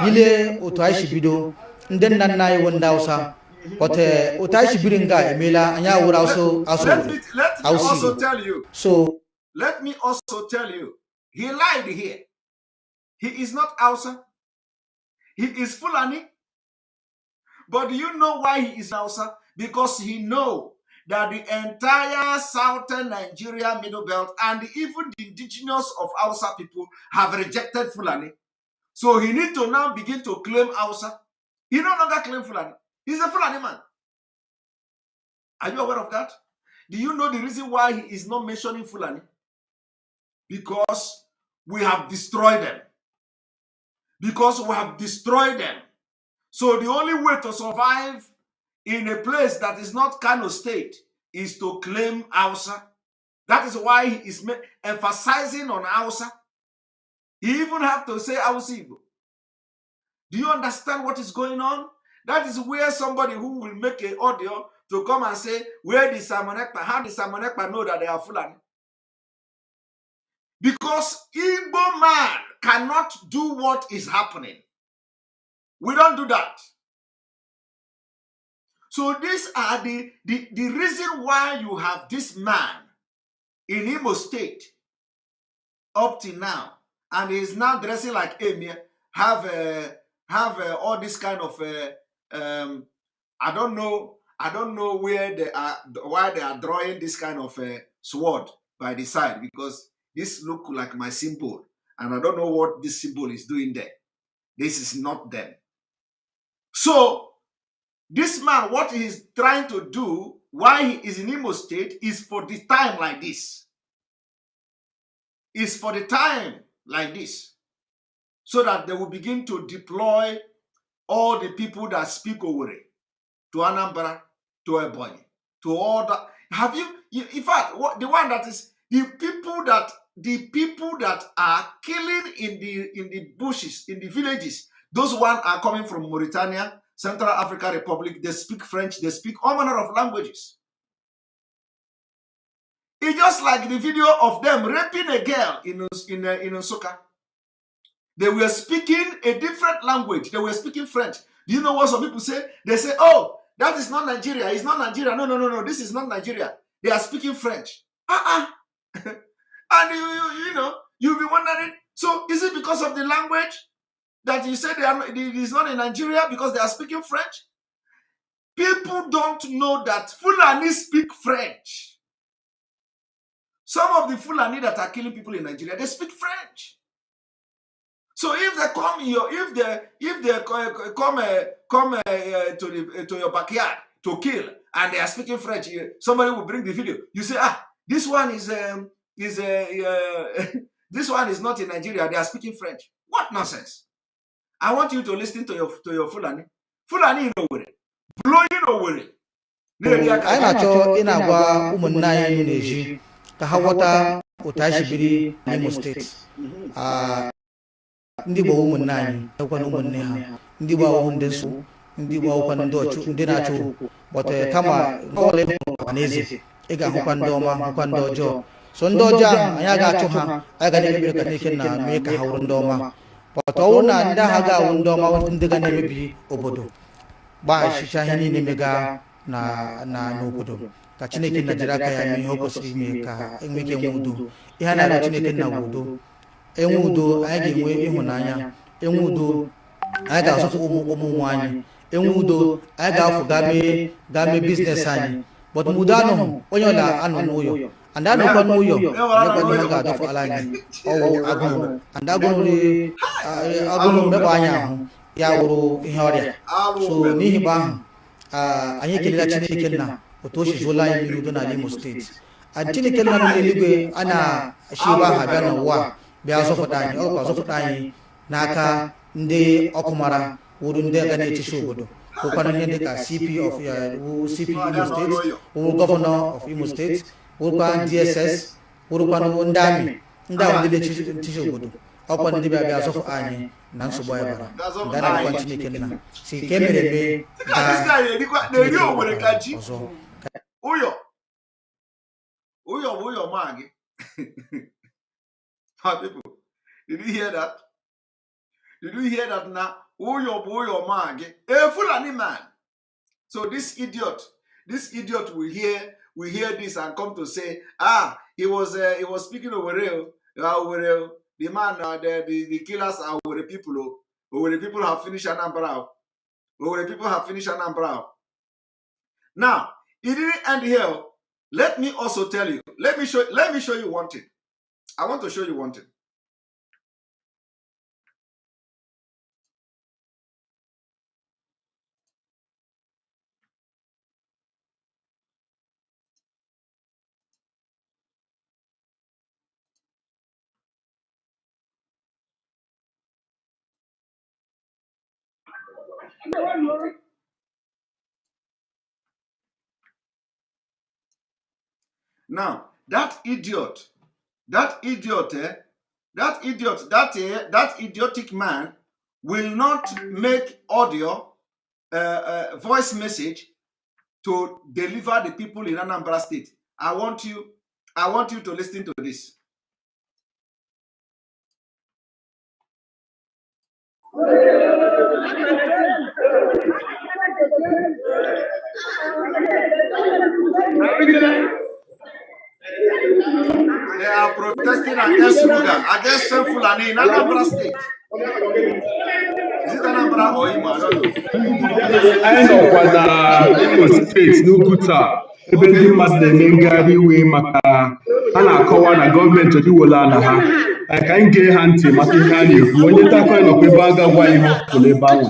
ile otu anyị si bido ndị nna nna anyị wụ ndị Hausa but otu anyị si biri nga emeela anyị awụrụ Hausa Igbo. So let me also tell you, he lied here. He is not Hausa. He is Fulani. But do you know why he is Hausa? Because he knows that the entire southern Nigeria middle belt and even the indigenous of Hausa people have rejected Fulani. So he needs to now begin to claim Hausa. He no longer claims Fulani. He's a Fulani man. Are you aware of that? Do you know the reason why he is not mentioning Fulani? Because we have destroyed them. Because we have destroyed them. So the only way to survive in a place that is not Kano State is to claim Hausa. That is why he is emphasizing on Hausa. He even have to say Hausa Igbo. Do you understand what is going on? That is where somebody who will make an audio to come and say, where the Samonekpa, how the Samonekpa know that they are Fulani? Because Igbo man cannot do what is happening. We don't do that. So these are the reason why you have this man in Imo State up to now, and he is now dressing like Emir, have all this kind of I don't know where they are, why they are drawing this kind of sword by the side, because this look like my symbol, and I don't know what this symbol is doing there. This is not them. So this man, what he is trying to do, why he is in Imo State, is for the time like this. Is for the time like this, so that they will begin to deploy all the people that speak Owerri to Anambra, to Ebonyi, to all that. Have you, in fact, the one that is the people that are killing in the bushes, in the villages, those ones are coming from Mauritania, Central African Republic. They speak French, they speak all manner of languages. It's just like the video of them raping a girl in Nsukka. They were speaking a different language. They were speaking French. Do you know what some people say? They say, oh, that is not Nigeria. It's not Nigeria. No. This is not Nigeria. They are speaking French. And you know, you'll be wondering, so is it because of the language that you say it is not in Nigeria because they are speaking French? People don't know that Fulani speak French. Some of the Fulani that are killing people in Nigeria, they speak French. So if they come here, if they come to your backyard to kill, and they are speaking French, somebody will bring the video. You say, this one is this one is not in Nigeria. They are speaking French. What nonsense! I want you to listen to your Fulani. Fulani in Owerri, blowing Owerri. I na-achọ ị na-agwa ụmụnna anyị na-eji ka ha ghọta otu anyị biri n'Imo steeti. Ndị Igbo ụmụnna anyị ekwana ụmụnne ha, ndị Igbo ahụhụ ndị nsọ, ndị Igbo ahụkwa ndị na-achụ okwu, but kama ọla ọhaneze ị ga-ahụkwa ndị ọma, hụkwa ndị ọjọọ. So ndị ọjọọ ahụ anyị ga-achụ ha, anyị ga na-ekpere ka Chineke na mee ka ha wụrụ ndị ọma. But ọ bụrụ na ndị agha ga-awụ ndị ọma, ndị ga na-emebi obodo, gbaghachicha ihe niile mega n'obodo, ka Chineke na jiri aka ya mee ihe o kwesịrị ime ka enwe ike enwe udo. Ihe a na-arịọ Chineke na udo. Enwe udo, anyị ga-enwe ịhụnanya. Enwe udo, anyị ga-azụta ụmụ anyị. Enwe udo, anyị ga-afụ gaa mee biznes anyị. But udo anọghị, onye ọla anọ n'ụyọ. anda no kwa no yo ne kwa ni hanga do falani o agun anda gun ri agun me ba nya ho ya wuru ihe ọrịa so n'ihi ba anyị kelela Chineke nna otu o si zụla anyị mmiri udo n'ala Imo steeti Chineke nna nọ n'eluigwe a na-ashiba aha bịa n'ụwa bịa zọpụta anyị ọ bụkwa zọpụta anyị n'aka ndị ọkụ mara wuru ndị aga na-echichi obodo ụkwana ihe dịka CP Imo steeti wuru gọvanọ of Imo steeti wurukwa DSS wurukwanụ ndị amị ndị ahụ ndị na-echichi obodo ọkwa ndị bịa zọpụ anyị na nsogbu anyị bara ndị na-ekwa Chineke nna si nke mere eme ọzọ Uyo magi. People, did you hear that? Did you hear that now? Uyo magi. A Fulani man. So this idiot will hear this and come to say, he was speaking over the man, the killers are over the people. Over the people have finished Anambra. Over the people have finished Anambra. Now, it didn't end here. Let me also tell you. Let me show you one thing. I want to show you one thing. Now, that idiotic man will not make audio, voice message to deliver the people in Anambra State. I want you to listen to this. They are protesting against Ruga, against fulani in Anambra State. Is it Anambra or Imo? I don't know. I know what Imo State no good sir. Ebe ndị mmadụ na-eme ngagharị iwe maka a na-akọwa na gọọmenti odiwola na ha ka anyị gee ha ntị maka ihe a na-ekwu onye ntakịrị nọkwa ebe a ga-agwa ihe ọkụlụ ebe ahụ.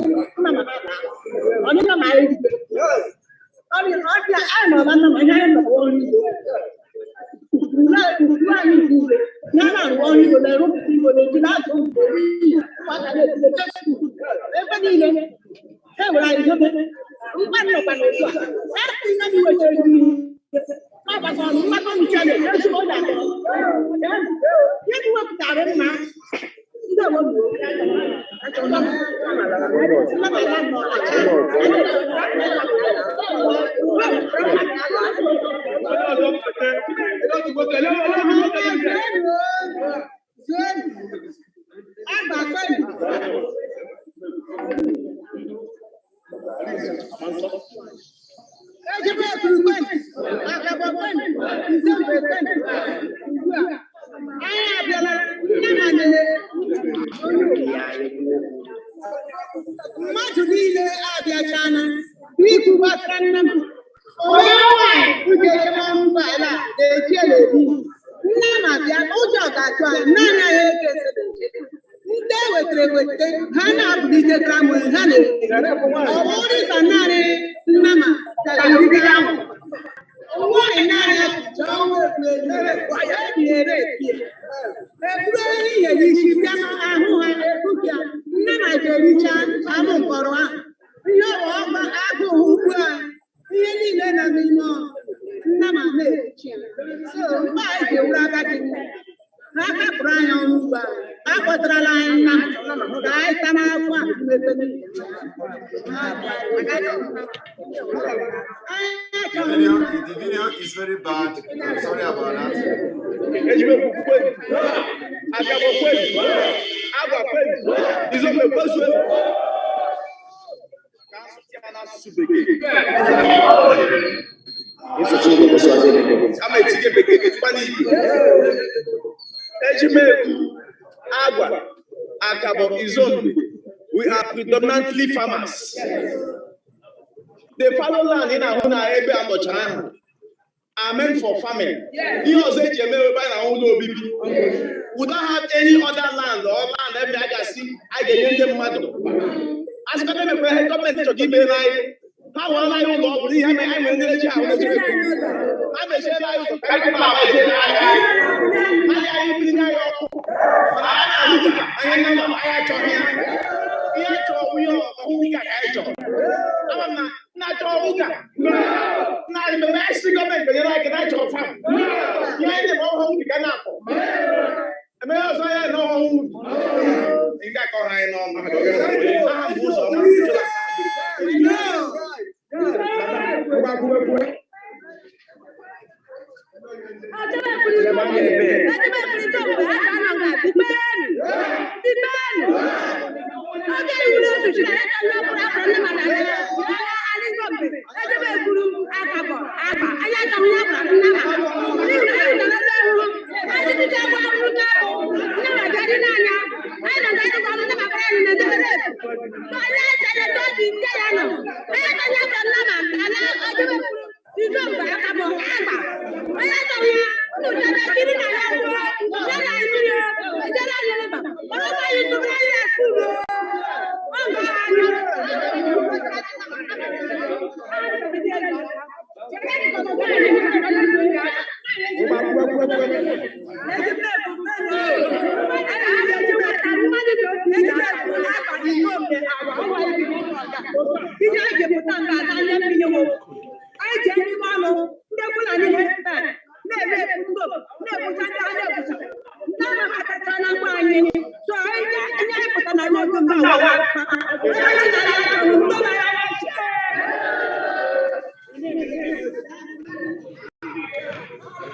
The video is very bad. I'm sorry about that. We are predominantly farmers. They follow land in our ebe amocha. are meant for farming. We don't have any other land or land that I can see. I get them mad. As a government to give me right. How will I know? I'm in the job. I'm a share.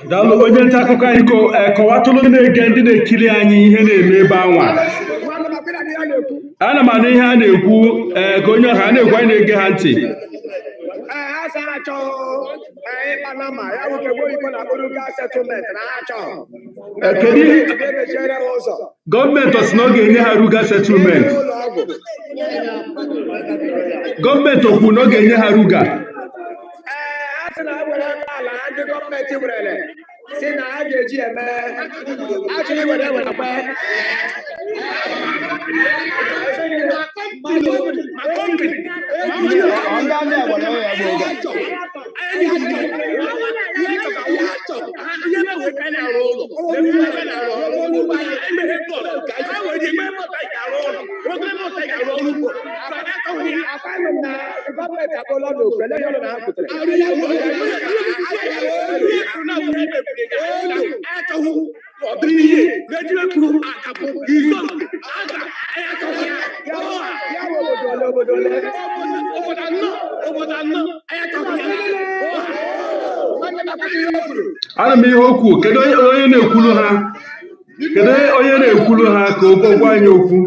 Daalụ onye nta akụkọ anyị kọwatụrụ na-ege ndị na-ekiri anyị ihe na-eme ebe anwa. Ana m anụ ihe a na-ekwu ka onye ọha na-ekwu anyị na-ege ha ntị. Gọọmenti ọ sị na ọ ga-enye ha ruga settlement. Gọọmenti o kwuru na ọ ga-enye ha ruga. Ana m ihe okwu kedu onye na-ekwulu ha? Kedu onye na-ekwulu ha ka o gwa anyị okwu?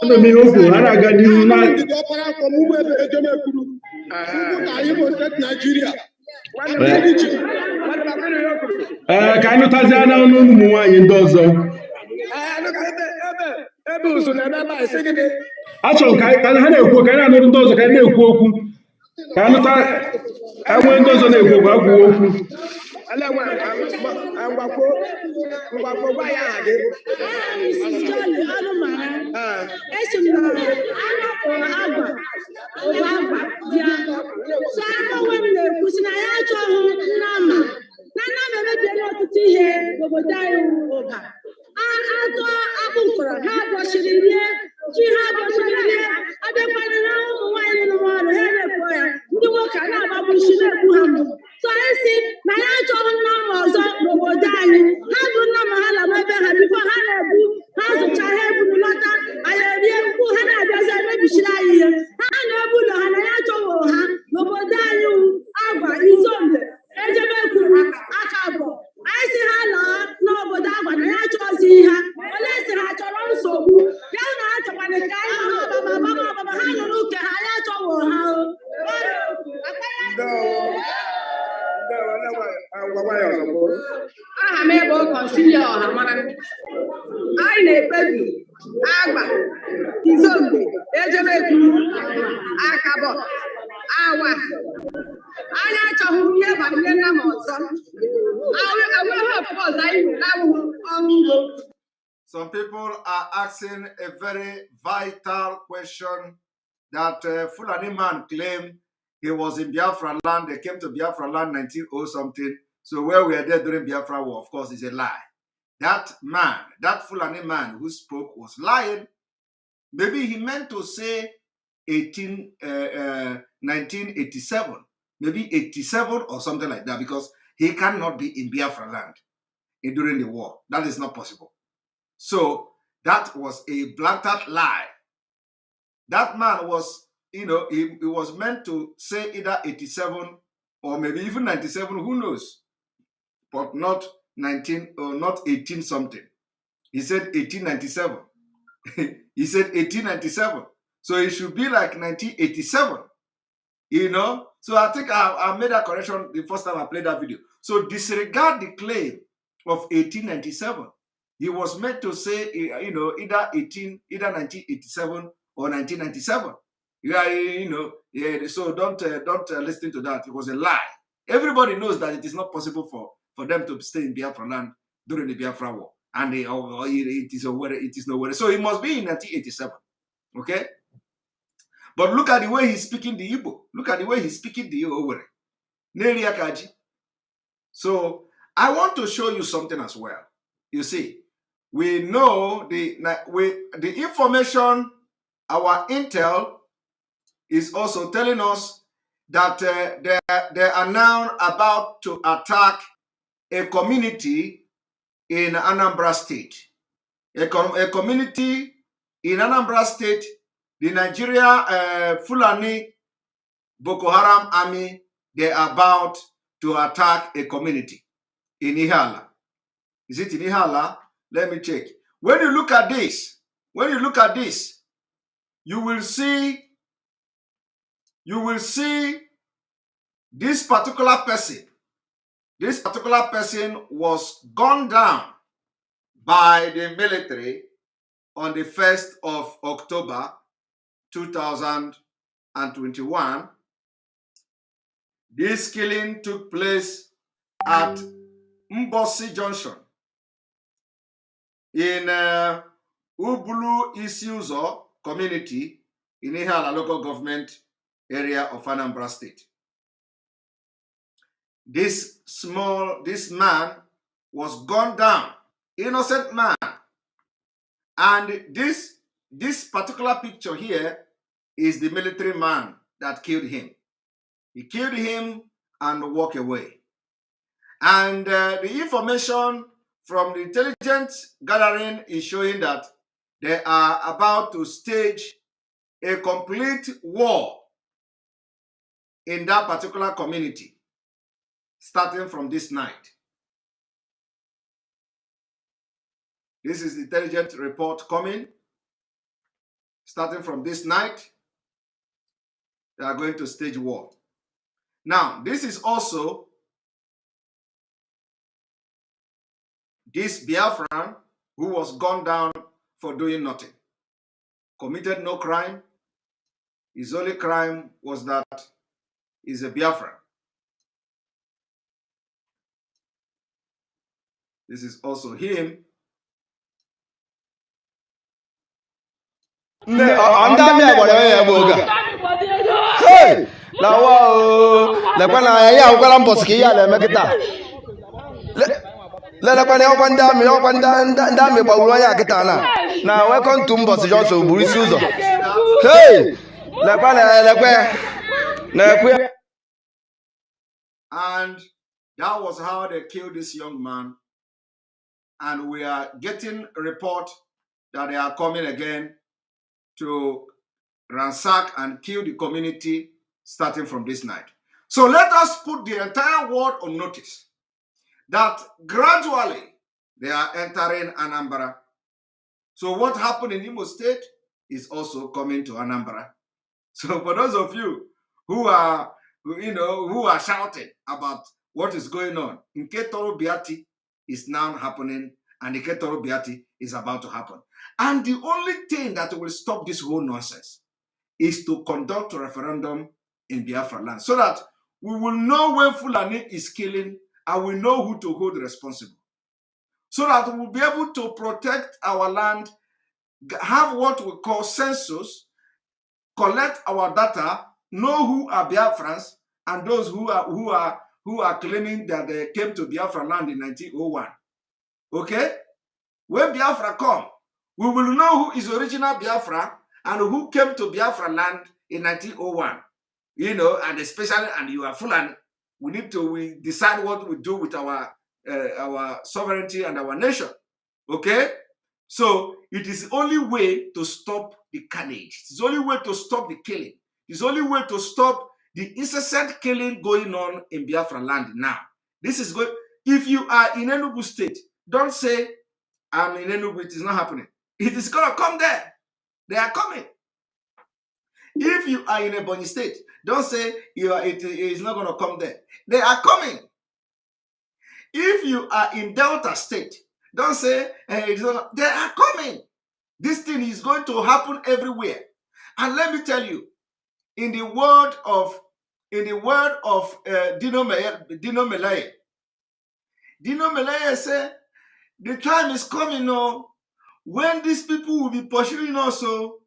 Ana m ihe okwu ha na-aga n'ihu na ka anyị nụtazie na ọnụ ụmụ nwaanyị ndị ọzọ. Achọrọ ka ha na-ekwu ka anyị na-anụ ndị ọzọ ka anyị na-ekwu okwu ka anyị nụta enwe ndị ọzọ na-ekwu okwu agwụwa okwu. na-ebichiri anyị ihe ha na-ebu ụlọ ha na ya chọwo ha n'obodo anyị Agwa Izombe Ejebekwu aka abụọ anyị si ha laa n'obodo Agwa na ya chọzi ha ole si ha chọrọ nsogbu ya na ha chọkwana ka anyị ha ọbaba ha nụrụ uke ha ya chọwo ha aha m ebe Consilia Ọhamara anyị na-ekpebi Agba Izombe Ejebekwu Akabọ Awa anyị achọghị ihe banyere nna m ọzọ Some people are asking a very vital question that Fulani man claimed he was in Biafraland. They came to Biafraland 1900 something. So where we are there during Biafra war, of course, is a lie. That man, that Fulani man who spoke was lying. Maybe he meant to say 1987, maybe 87 or something like that, because he cannot be in Biafraland during the war. That is not possible. So that was a blatant lie. That man was, he was meant to say either 87 or maybe even 97, who knows, but not 19 or not 18 something. He said 1897. He said 1897. So it should be like 1987, So I think I made that correction the first time I played that video. So disregard the claim of 1897. He was meant to say, either 1987 or 1997. So don't listen to that. It was a lie. Everybody knows that it is not possible for them to stay in Biafraland during the Biafra war. And it is nowhere. So it must be in 1987. Okay? But look at the way he's speaking the Igbo. Look at the way he's speaking the Igbo. So I want to show you something as well. You see, we know the information, our intel is also telling us that they are now about to attack a community in Anambra State. A community in Anambra State, the Nigeria Fulani Boko Haram army, they are about to attack a community in Ihala. Is it in Ihala? Let me check. When you look at this, you will see this particular person. This particular person was gunned down by the military on the 1st of October 2021. This killing took place at Mbosi Junction in Ubulu Isiuzo community in Ihala local government area of Anambra State. This man was gunned down, innocent man. And this particular picture here is the military man that killed him. He killed him and walked away. And the information from the intelligence gathering is showing that they are about to stage a complete war in that particular community, starting from this night. This is the intelligence report coming. Starting from this night, they are going to stage war. Now, this is also this Biafran who was gunned down for doing nothing. Committed no crime. His only crime was that he's a Biafran. This is also him. Hey! Lekwa na ya ukwala mboski ya le mekita. Lekwa na okwa ndami kwa ulo ya kita na welcome to Mbosi Johnson Burisi uzo. Hey! Lekwa. And that was how they killed this young man. And we are getting a report that they are coming again to ransack and kill the community starting from this night. So let us put the entire world on notice that gradually they are entering Anambra. So what happened in Imo State is also coming to Anambra. So for those of you who are, who are shouting about what is going on, Nketoro Biati is now happening, and Nketoro Biati is about to happen. And the only thing that will stop this whole nonsense is to conduct a referendum in Biafraland, so that we will know when Fulani is killing and we know who to hold responsible. So that we will be able to protect our land, have what we call census, collect our data, know who are Biafrans and those who are claiming that they came to Biafraland in 1901. Okay? When Biafra come, we will know who is original Biafra and who came to Biafraland in 1901. And especially, and you are Fulani, we decide what we do with our sovereignty and our nation. Okay? So it is the only way to stop the carnage. It's the only way to stop the killing. It's the only way to stop the incessant killing going on in Biafra land now. This is good. If you are in Enugu State, don't say, I'm in Enugu, it is not happening. It is going to come there. They are coming. If you are in Ebonyi State, don't say it is not going to come there. They are coming. If you are in Delta State, don't say it's not, they are coming. This thing is going to happen everywhere. And let me tell you, in the word of Dino Melaye said, the time is coming now when these people will be pursuing us. So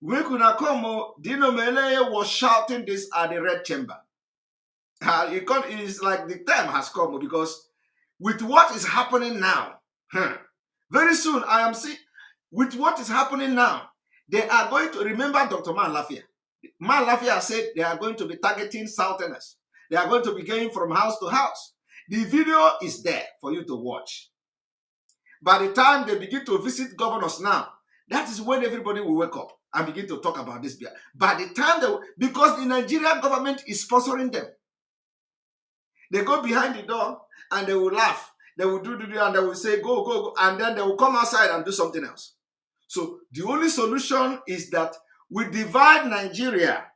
we could not come. Dino Melaye was shouting this at the Red Chamber. It's like the time has come, because with what is happening now, very soon I am seeing, with what is happening now, they are going to remember Dr. Man Lafia. Man Lafia said they are going to be targeting Southerners. They are going to be going from house to house. The video is there for you to watch. By the time they begin to visit governors now, that is when everybody will wake up and begin to talk about this. By the time because the Nigerian government is sponsoring them. They go behind the door and they will laugh. They will do and they will say, go, go, go. And then they will come outside and do something else. So the only solution is that we divide Nigeria,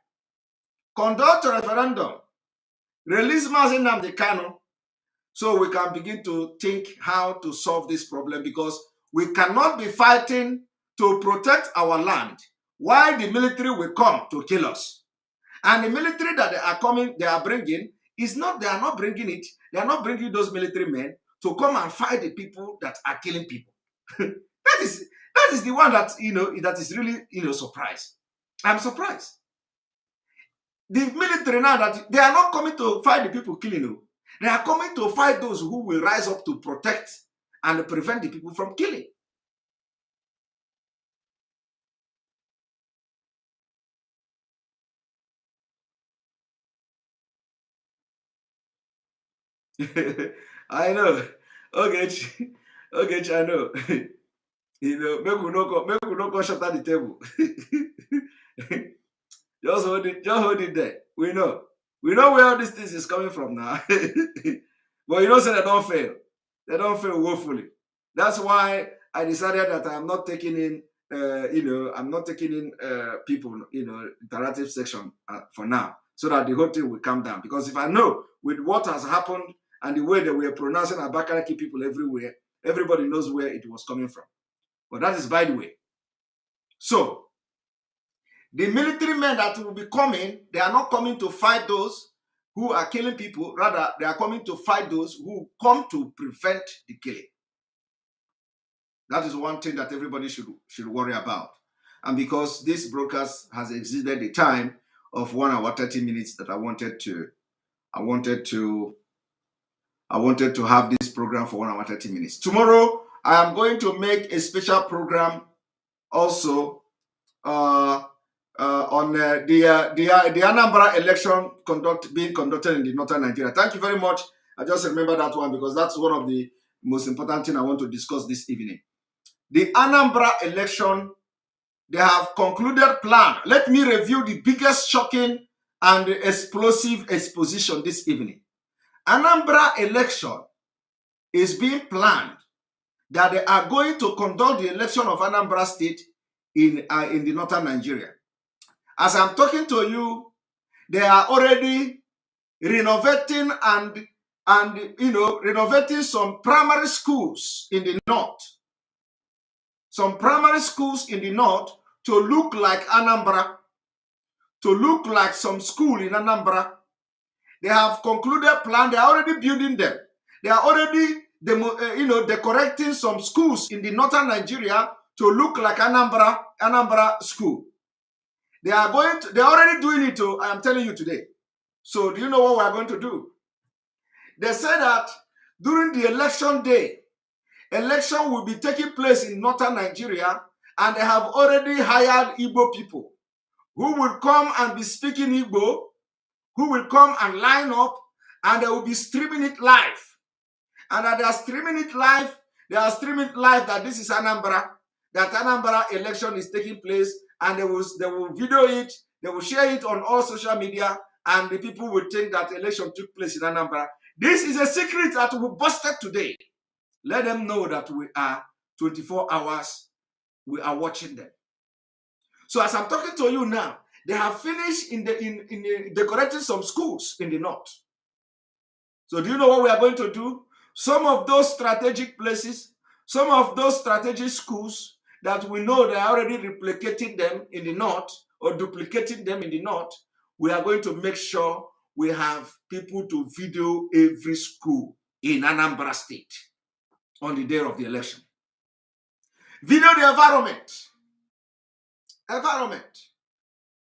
conduct a referendum, release Mazi Nnamdi Kanu, so we can begin to think how to solve this problem, because we cannot be fighting to protect our land while the military will come to kill us. And the military that they are bringing, they are not bringing it. They are not bringing those military men to come and fight the people that are killing people. that is the one that that is really surprised. I'm surprised. The military now, that they are not coming to fight the people killing you. They are coming to fight those who will rise up to protect and prevent the people from killing. I know. Okay, I know. Make we no go shut down the table. Just hold it there. We know where all these things is coming from now. But say they don't fail. They don't fail woefully. That's why I decided that I'm not taking in I'm not taking in people, interactive section for now, so that the whole thing will calm down. Because if I know with what has happened and the way that we are pronouncing Abakalaki people everywhere, everybody knows where it was coming from. But that is by the way. So, the military men that will be coming, they are not coming to fight those who are killing people. Rather, they are coming to fight those who come to prevent the killing. That is one thing that everybody should worry about. And because this broadcast has exceeded the time of 1 hour 30 minutes that I wanted to have this program for 1 hour 30 minutes. Tomorrow, I am going to make a special program also on the Anambra election being conducted in the northern Nigeria. Thank you very much. I just remember that one because that's one of the most important things I want to discuss this evening. The Anambra election they have concluded plan. Let me review the biggest shocking and explosive exposition this evening. Anambra election is being planned that they are going to conduct the election of Anambra State in the northern Nigeria. As I'm talking to you, they are already renovating and renovating some primary schools in the north. Some primary schools in the north to look like Anambra, to look like some school in Anambra. They have concluded plan. They are already building them. They are already decorating some schools in the northern Nigeria to look like Anambra school. They are already doing it. I am telling you today. So do you know what we are going to do? They say that during the election day, election will be taking place in northern Nigeria, and they have already hired Igbo people who will come and be speaking Igbo, who will come and line up, and they will be streaming it live. And as they are streaming it live, that this is Anambra, that Anambra election is taking place, and they will video it, they will share it on all social media, and the people will think that election took place in Anambra. This is a secret that will be busted today. Let them know that we are 24 hours, we are watching them. So as I'm talking to you now, they have finished in decorating some schools in the north. So do you know what we are going to do? Some of those strategic places, some of those strategic schools that we know they are already replicating them in the north or duplicating them in the north, we are going to make sure we have people to video every school in Anambra State on the day of the election. Video the environment,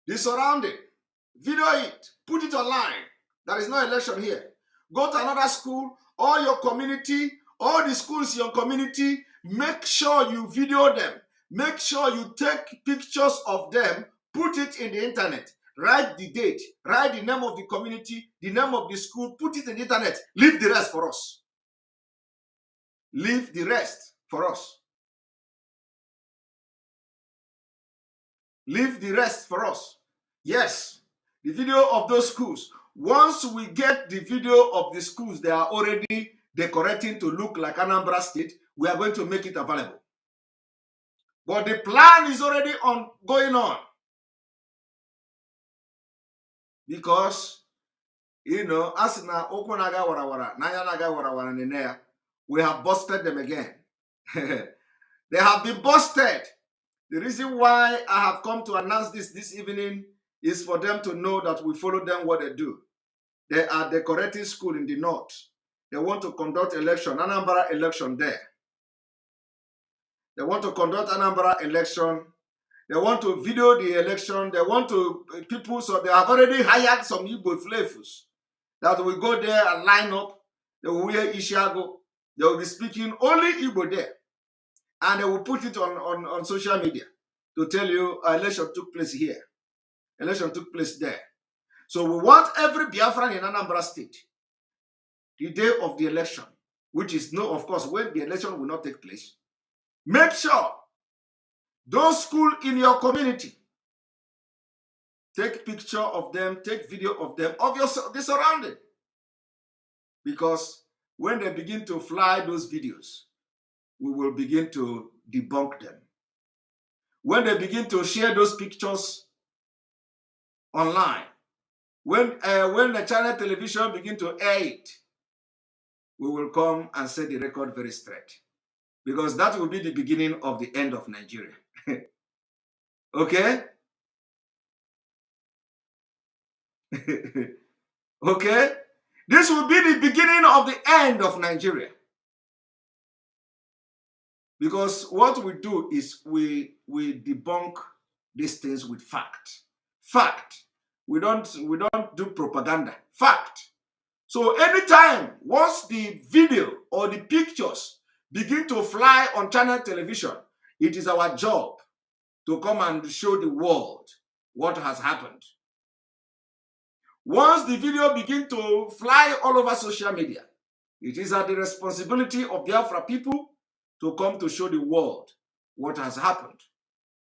the surrounding, video it, put it online. There is no election here. Go to another school, all your community, all the schools in your community, make sure you video them. Make sure you take pictures of them, put it in the internet. Write the date, write the name of the community, the name of the school, put it in the internet. Leave the rest for us. Leave the rest for us. Leave the rest for us. Yes, the video of those schools. Once we get the video of the schools they are already decorating to look like Anambra State, we are going to make it available. But the plan is already going on. Because, as na Okonaga warawara, Nayanaga warawara nenea, we have busted them again. They have been busted. The reason why I have come to announce this evening is for them to know that we follow them what they do. They are decorating school in the north. They want to conduct election, Anambra election there. They want to conduct Anambra election. They want to video the election. They want to people, so they have already hired some Igbo flavors that will go there and line up. They will wear Ishago. They will be speaking only Igbo there. And they will put it on social media to tell you election took place here. Election took place there. So we want every Biafran in Anambra State, the day of the election, which is of course, when the election will not take place, make sure those schools in your community, take picture of them, take video of them, of the surrounding. Because when they begin to fly those videos, we will begin to debunk them. When they begin to share those pictures online, when the channel television begin to air it, we will come and set the record very straight. Because that will be the beginning of the end of Nigeria. Okay? Okay? This will be the beginning of the end of Nigeria. Because what we do is we debunk these things with fact. Fact. We don't do propaganda. Fact. So anytime, once the video or the pictures begin to fly on channel television, it is our job to come and show the world what has happened. Once the video begin to fly all over social media, it is at the responsibility of Biafra people to come to show the world what has happened.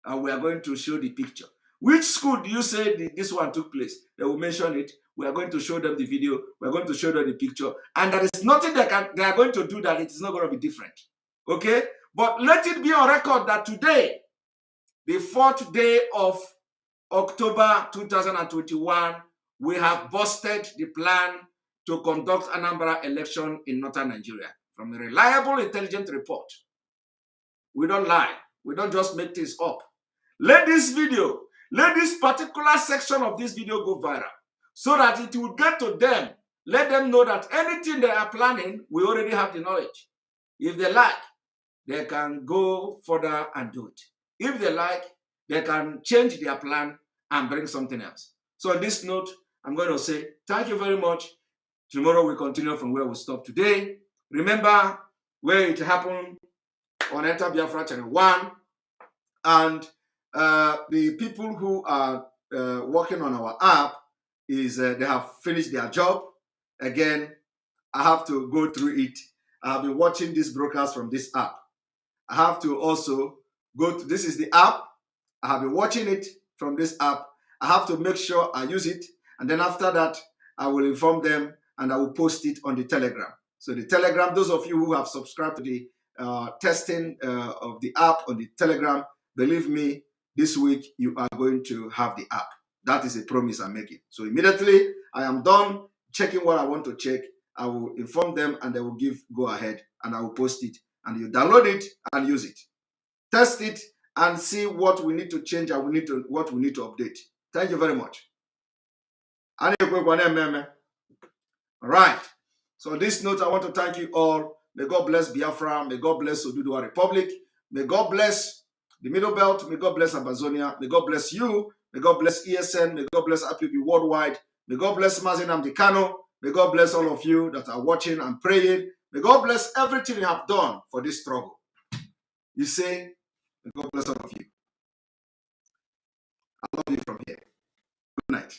and we are going to show the picture. Which school do you say this one took place? They will mention it. We are going to show them the video. We are going to show them the picture. And there is nothing they are going to do that it is not going to be different. Okay? But let it be on record that today, the 4th day of October 2021, we have busted the plan to conduct Anambra election in northern Nigeria from a reliable, intelligent report. We don't lie. We don't just make things up. Let this video, let this particular section of this video go viral so that it will get to them. Let them know that anything they are planning, we already have the knowledge. If they like, they can go further and do it. If they like, they can change their plan and bring something else. So on this note, I'm going to say thank you very much. Tomorrow we continue from where we stopped today. Remember where it happened on Enter Biafra Channel 1. And the people who are working on our app, they have finished their job. Again, I have to go through it. I have been watching this broadcast from this app. I have to also go to, this is the app. I have been watching it from this app. I have to make sure I use it. And then after that, I will inform them and I will post it on the Telegram. So the Telegram, those of you who have subscribed to the testing of the app on the Telegram, believe me, this week you are going to have the app. That is a promise I'm making. So immediately I am done checking what I want to check, I will inform them and they will give go ahead and I will post it and you download it and use it. Test it and see what we need to change and what we need to update. Thank you very much. All right. So on this note, I want to thank you all. May God bless Biafra. May God bless Oduduwa Republic. May God bless the Middle Belt. May God bless Amazonia. May God bless you. May God bless ESN. May God bless IPP worldwide. May God bless Mazinam Dikano. May God bless all of you that are watching and praying. May God bless everything you have done for this struggle. You say, may God bless all of you. I love you from here. Good night.